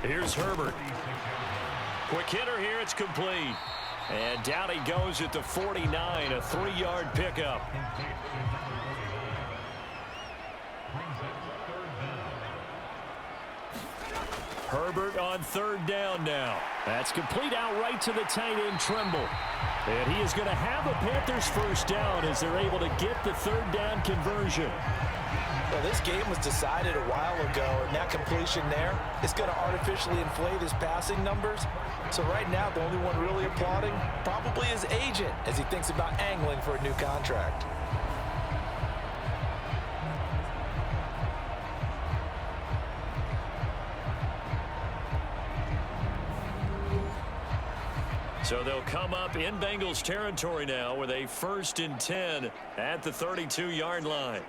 Here's Herbert. Quick hitter here, it's complete. And down he goes at the 49, a 3-yard pickup. Herbert on 3rd down now. That's complete out right to the tight end, Trimble. And he is going to have a Panthers 1st down as they're able to get the 3rd down conversion. Well, this game was decided a while ago, and that completion there is going to artificially inflate his passing numbers. So right now, the only one really applauding probably his agent as he thinks about angling for a new contract. So they'll come up in Bengals territory now with a 1st and 10 at the 32-yard line.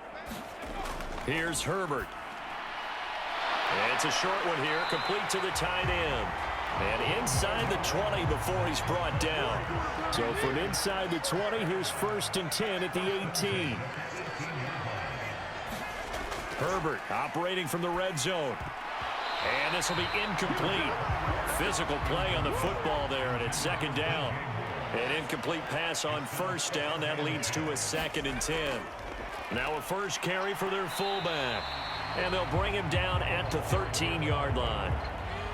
Here's Herbert. And it's a short one here, complete to the tight end. And inside the 20 before he's brought down. So from inside the 20, here's 1st and 10 at the 18. Herbert operating from the red zone. And this will be incomplete. Physical play on the football there, and it's 2nd down. An incomplete pass on 1st down. That leads to a 2nd and 10. Now a first carry for their fullback. And they'll bring him down at the 13-yard line.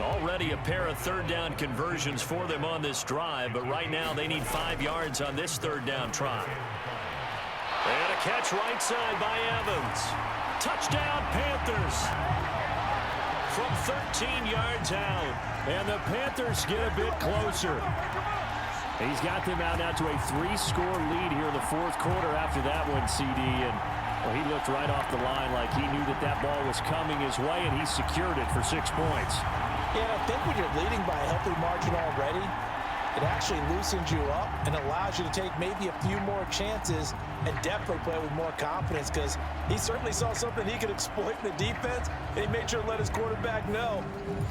Already a pair of 3rd down conversions for them on this drive, but right now they need 5 yards on this 3rd down try. And a catch right side by Evans. Touchdown, Panthers. From 13 yards out. And the Panthers get a bit closer. He's got them out now to a 3-score lead here in the 4th quarter after that one, CD. And well, he looked right off the line like he knew that that ball was coming his way, and he secured it for 6 points. Yeah, I think when you're leading by a healthy margin already, It actually loosens you up and allows you to take maybe a few more chances and definitely play with more confidence, because he certainly saw something he could exploit in the defense, and he made sure to let his quarterback know,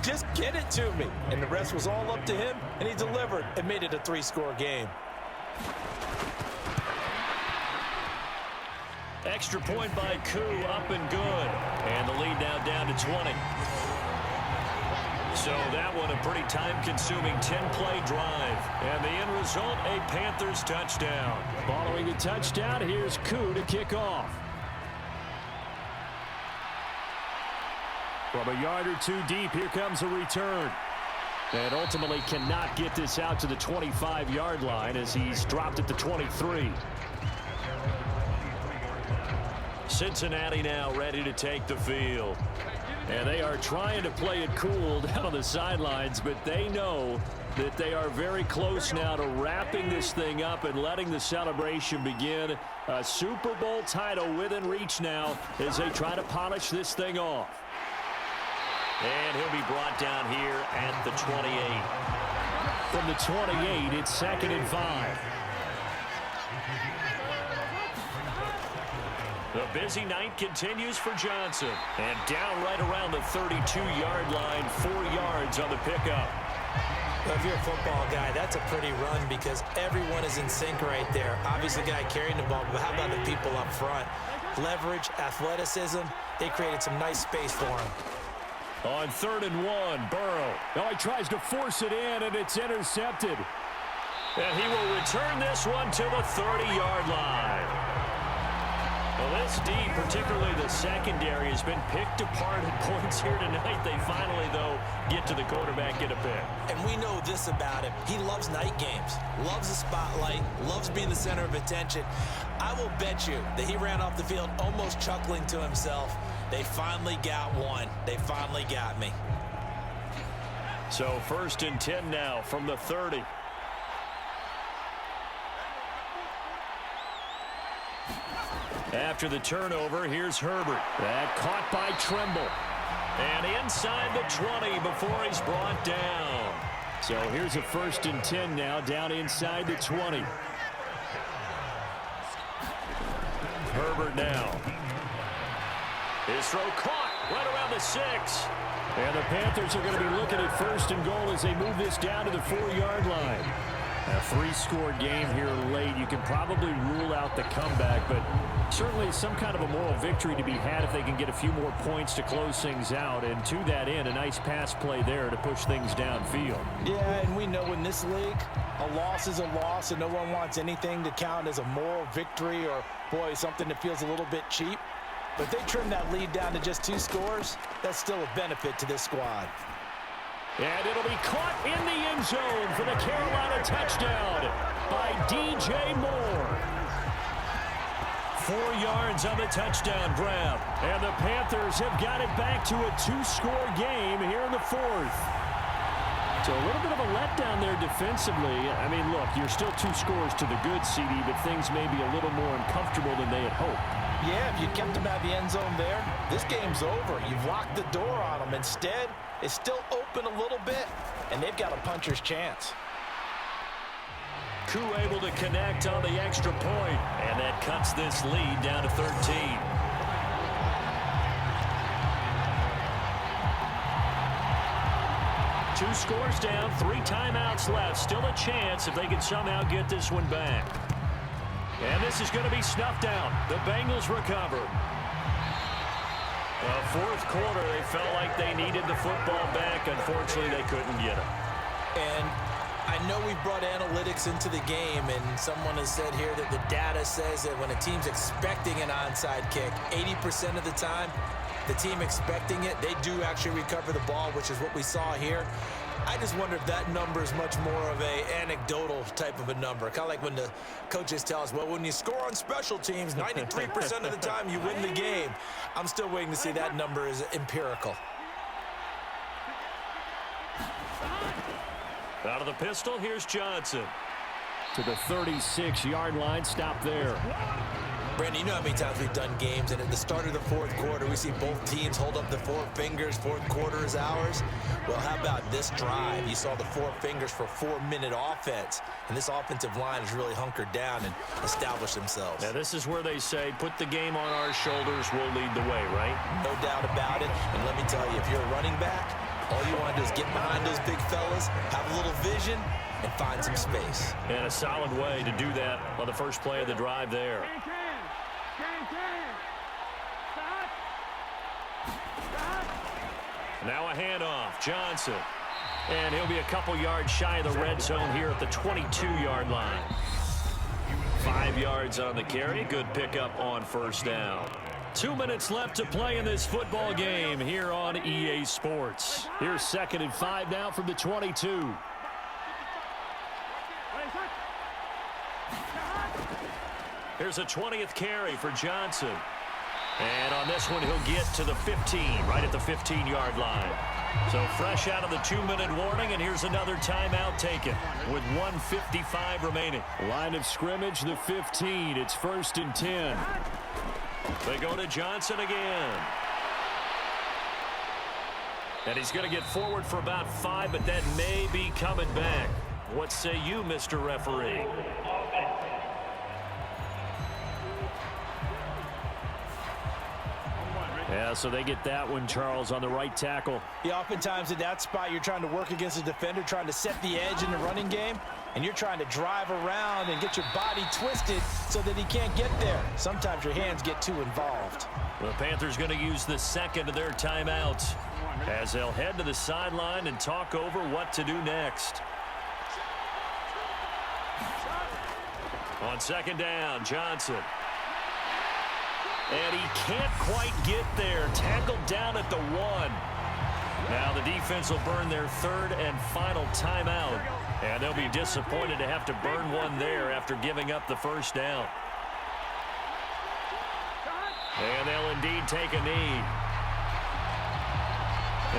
just get it to me. And the rest was all up to him, and he delivered and made it a 3-score game. Extra point by Koo, up and good. And the lead now down to 20. So that one a pretty time-consuming 10-play drive. And the end result, a Panthers touchdown. Following the touchdown, here's Koo to kick off. From a yard or two deep, here comes a return. And ultimately cannot get this out to the 25-yard line as he's dropped at the 23. Cincinnati now ready to take the field. And they are trying to play it cool down on the sidelines, but they know that they are very close now to wrapping this thing up and letting the celebration begin. A Super Bowl title within reach now as they try to polish this thing off. And he'll be brought down here at the 28. From the 28, it's 2nd and 5. The busy night continues for Johnson. And down right around the 32-yard line, 4 yards on the pickup. Well, if you're a football guy, that's a pretty run because everyone is in sync right there. Obviously, the guy carrying the ball, but how about the people up front? Leverage, athleticism, they created some nice space for him. On 3rd and 1, Burrow. Now he tries to force it in, and it's intercepted. And he will return this one to the 30-yard line. Well, this D, particularly the secondary, has been picked apart at points here tonight. They finally, though, get to the quarterback, get a pick. And we know this about him. He loves night games, loves the spotlight, loves being the center of attention. I will bet you that he ran off the field almost chuckling to himself. They finally got one. They finally got me. So 1st and 10 now from the 30. After the turnover, here's Herbert. That caught by Tremble. And inside the 20 before he's brought down. So here's a 1st and 10 now, down inside the 20. Herbert now. His throw caught right around the 6. And the Panthers are going to be looking at 1st and goal as they move this down to the 4-yard line. A 3-score game here late. You can probably rule out the comeback, but certainly some kind of a moral victory to be had if they can get a few more points to close things out. And to that end, a nice pass play there to push things downfield. Yeah, and we know in this league, a loss is a loss, and no one wants anything to count as a moral victory or, boy, something that feels a little bit cheap. But if they trim that lead down to just 2 scores, that's still a benefit to this squad. And it'll be caught in the end zone for the Carolina touchdown by DJ Moore. 4 yards on the touchdown grab. And the Panthers have got it back to a 2-score game here in the 4th. So a little bit of a letdown there defensively. I mean, look, you're still 2 scores to the good, CD, but things may be a little more uncomfortable than they had hoped. Yeah, if you kept them out of the end zone there, this game's over. You've locked the door on them. Instead, it's still open a little bit, and they've got a puncher's chance. Koo able to connect on the extra point, and that cuts this lead down to 13. Two scores down, 3 timeouts left. Still a chance if they can somehow get this one back. And this is going to be snuffed out. The Bengals recover. The 4th quarter, they felt like they needed the football back. Unfortunately, they couldn't get it. And I know we brought analytics into the game, and someone has said here that the data says that when a team's expecting an onside kick, 80% of the time, the team expecting it, they do actually recover the ball, which is what we saw here. I just wonder if that number is much more of a anecdotal type of a number. Kind of like when the coaches tell us, well, when you score on special teams, 93% of the time you win the game. I'm still waiting to see that number is empirical. Out of the pistol, here's Johnson. To the 36-yard line, stop there. Brandon, you know how many times we've done games, and at the start of the fourth quarter, we see both teams hold up the four fingers, fourth quarter is ours. Well, how about this drive? You saw the four fingers for 4-minute offense, and this offensive line has really hunkered down and established themselves. Now, this is where they say, put the game on our shoulders, we'll lead the way, right? No doubt about it, and let me tell you, if you're a running back, all you want to do is get behind those big fellas, have a little vision, and find some space. And a solid way to do that on the first play of the drive there. Now a handoff, Johnson. And he'll be a couple yards shy of the red zone here at the 22-yard line. 5 yards on the carry. Good pickup on first down. 2 minutes left to play in this football game here on EA Sports. Here's 2nd and 5 now from the 22. Here's a 20th carry for Johnson. And on this one, he'll get to the 15, right at the 15-yard line. So fresh out of the 2-minute warning, and here's another timeout taken with 1:55 remaining. Line of scrimmage, the 15. It's 1st and 10. They go to Johnson again. And he's going to get forward for about 5, but that may be coming back. What say you, Mr. Referee? Yeah, so they get that one, Charles, on the right tackle. Yeah, oftentimes in that spot, you're trying to work against a defender, trying to set the edge in the running game, and you're trying to drive around and get your body twisted so that he can't get there. Sometimes your hands get too involved. The Panthers going to use the second of their timeouts as they'll head to the sideline and talk over what to do next. On 2nd down, Johnson. And he can't quite get there. Tackled down at the 1. Now the defense will burn their 3rd and final timeout. And they'll be disappointed to have to burn one there after giving up the first down. And they'll indeed take a knee.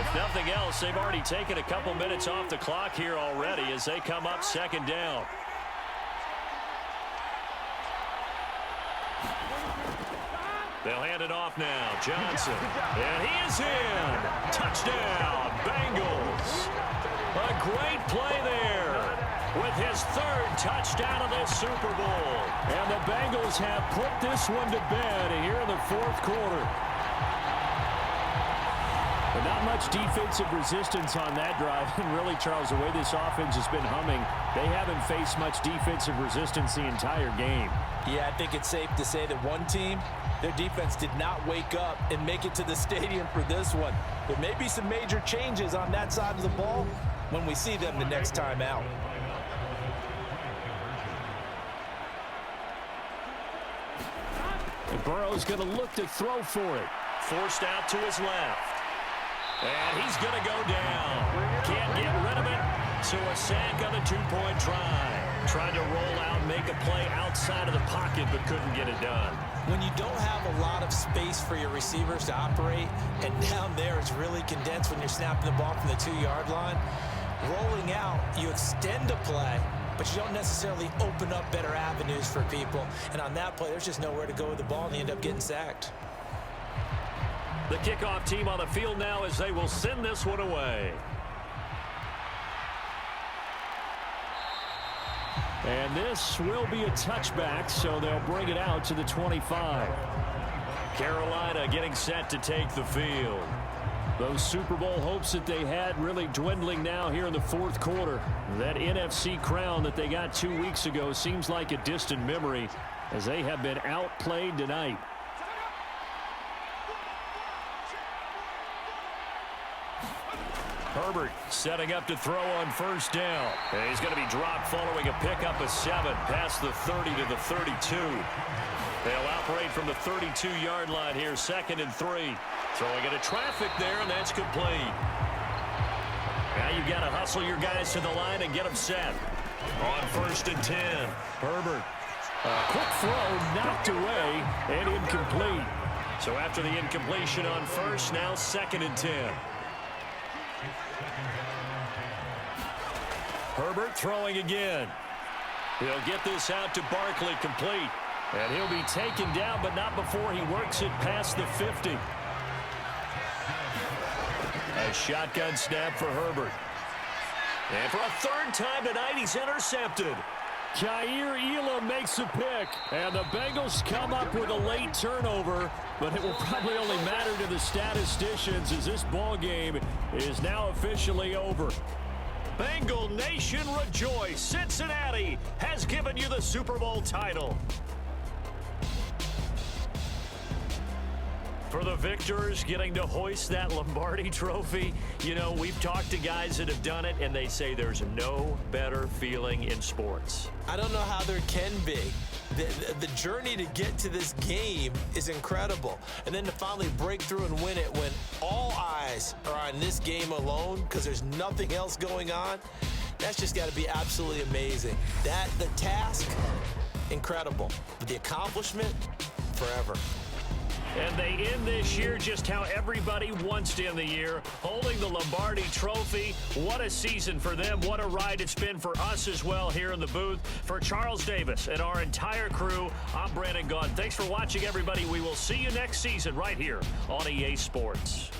If nothing else, they've already taken a couple minutes off the clock here already as they come up 2nd down. They'll hand it off now. Johnson. And he is in. Touchdown, Bengals. A great play there with his 3rd touchdown of the Super Bowl. And the Bengals have put this one to bed here in the 4th quarter. But not much defensive resistance on that drive. And really, Charles, the way this offense has been humming, they haven't faced much defensive resistance the entire game. Yeah, I think it's safe to say that one team, their defense did not wake up and make it to the stadium for this one. There may be some major changes on that side of the ball when we see them the next time out. And Burrow's going to look to throw for it. Forced out to his left. And he's going to go down. Can't get rid of it. So a sack on the 2-point try. Tried to roll out, make a play outside of the pocket, but couldn't get it done. When you don't have a lot of space for your receivers to operate, and down there it's really condensed when you're snapping the ball from the 2-yard line, rolling out, you extend a play, but you don't necessarily open up better avenues for people. And on that play, there's just nowhere to go with the ball, and you end up getting sacked. The kickoff team on the field now as they will send this one away. And this will be a touchback, so they'll bring it out to the 25. Carolina getting set to take the field. Those Super Bowl hopes that they had really dwindling now here in the 4th quarter. That NFC crown that they got 2 weeks ago seems like a distant memory as they have been outplayed tonight. Herbert setting up to throw on first down. And he's going to be dropped following a pickup of 7 past the 30 to the 32. They'll operate from the 32-yard line here, 2nd and 3. Throwing into traffic there, and that's complete. Now you've got to hustle your guys to the line and get them set. On 1st and 10. Herbert. Quick throw, knocked away, and incomplete. So after the incompletion on first, now 2nd and 10. Herbert throwing again. He'll get this out to Barkley complete. And he'll be taken down, but not before he works it past the 50. A shotgun snap for Herbert. And for a third time tonight, he's intercepted. Khair Elam makes a pick, and the Bengals come up with a late turnover, but it will probably only matter to the statisticians as this ball game is now officially over. Bengal Nation rejoice! Cincinnati has given you the Super Bowl title. For the victors, getting to hoist that Lombardi trophy, you know, we've talked to guys that have done it, and they say there's no better feeling in sports. I don't know how there can be. The journey to get to this game is incredible. And then to finally break through and win it when all eyes are on this game alone because there's nothing else going on, that's just got to be absolutely amazing. The task, incredible. But the accomplishment, forever. And they end this year just how everybody wants to end the year, holding the Lombardi trophy. What a season for them. What a ride it's been for us as well here in the booth. For Charles Davis and our entire crew, I'm Brandon Gaudin. Thanks for watching, everybody. We will see you next season right here on EA Sports.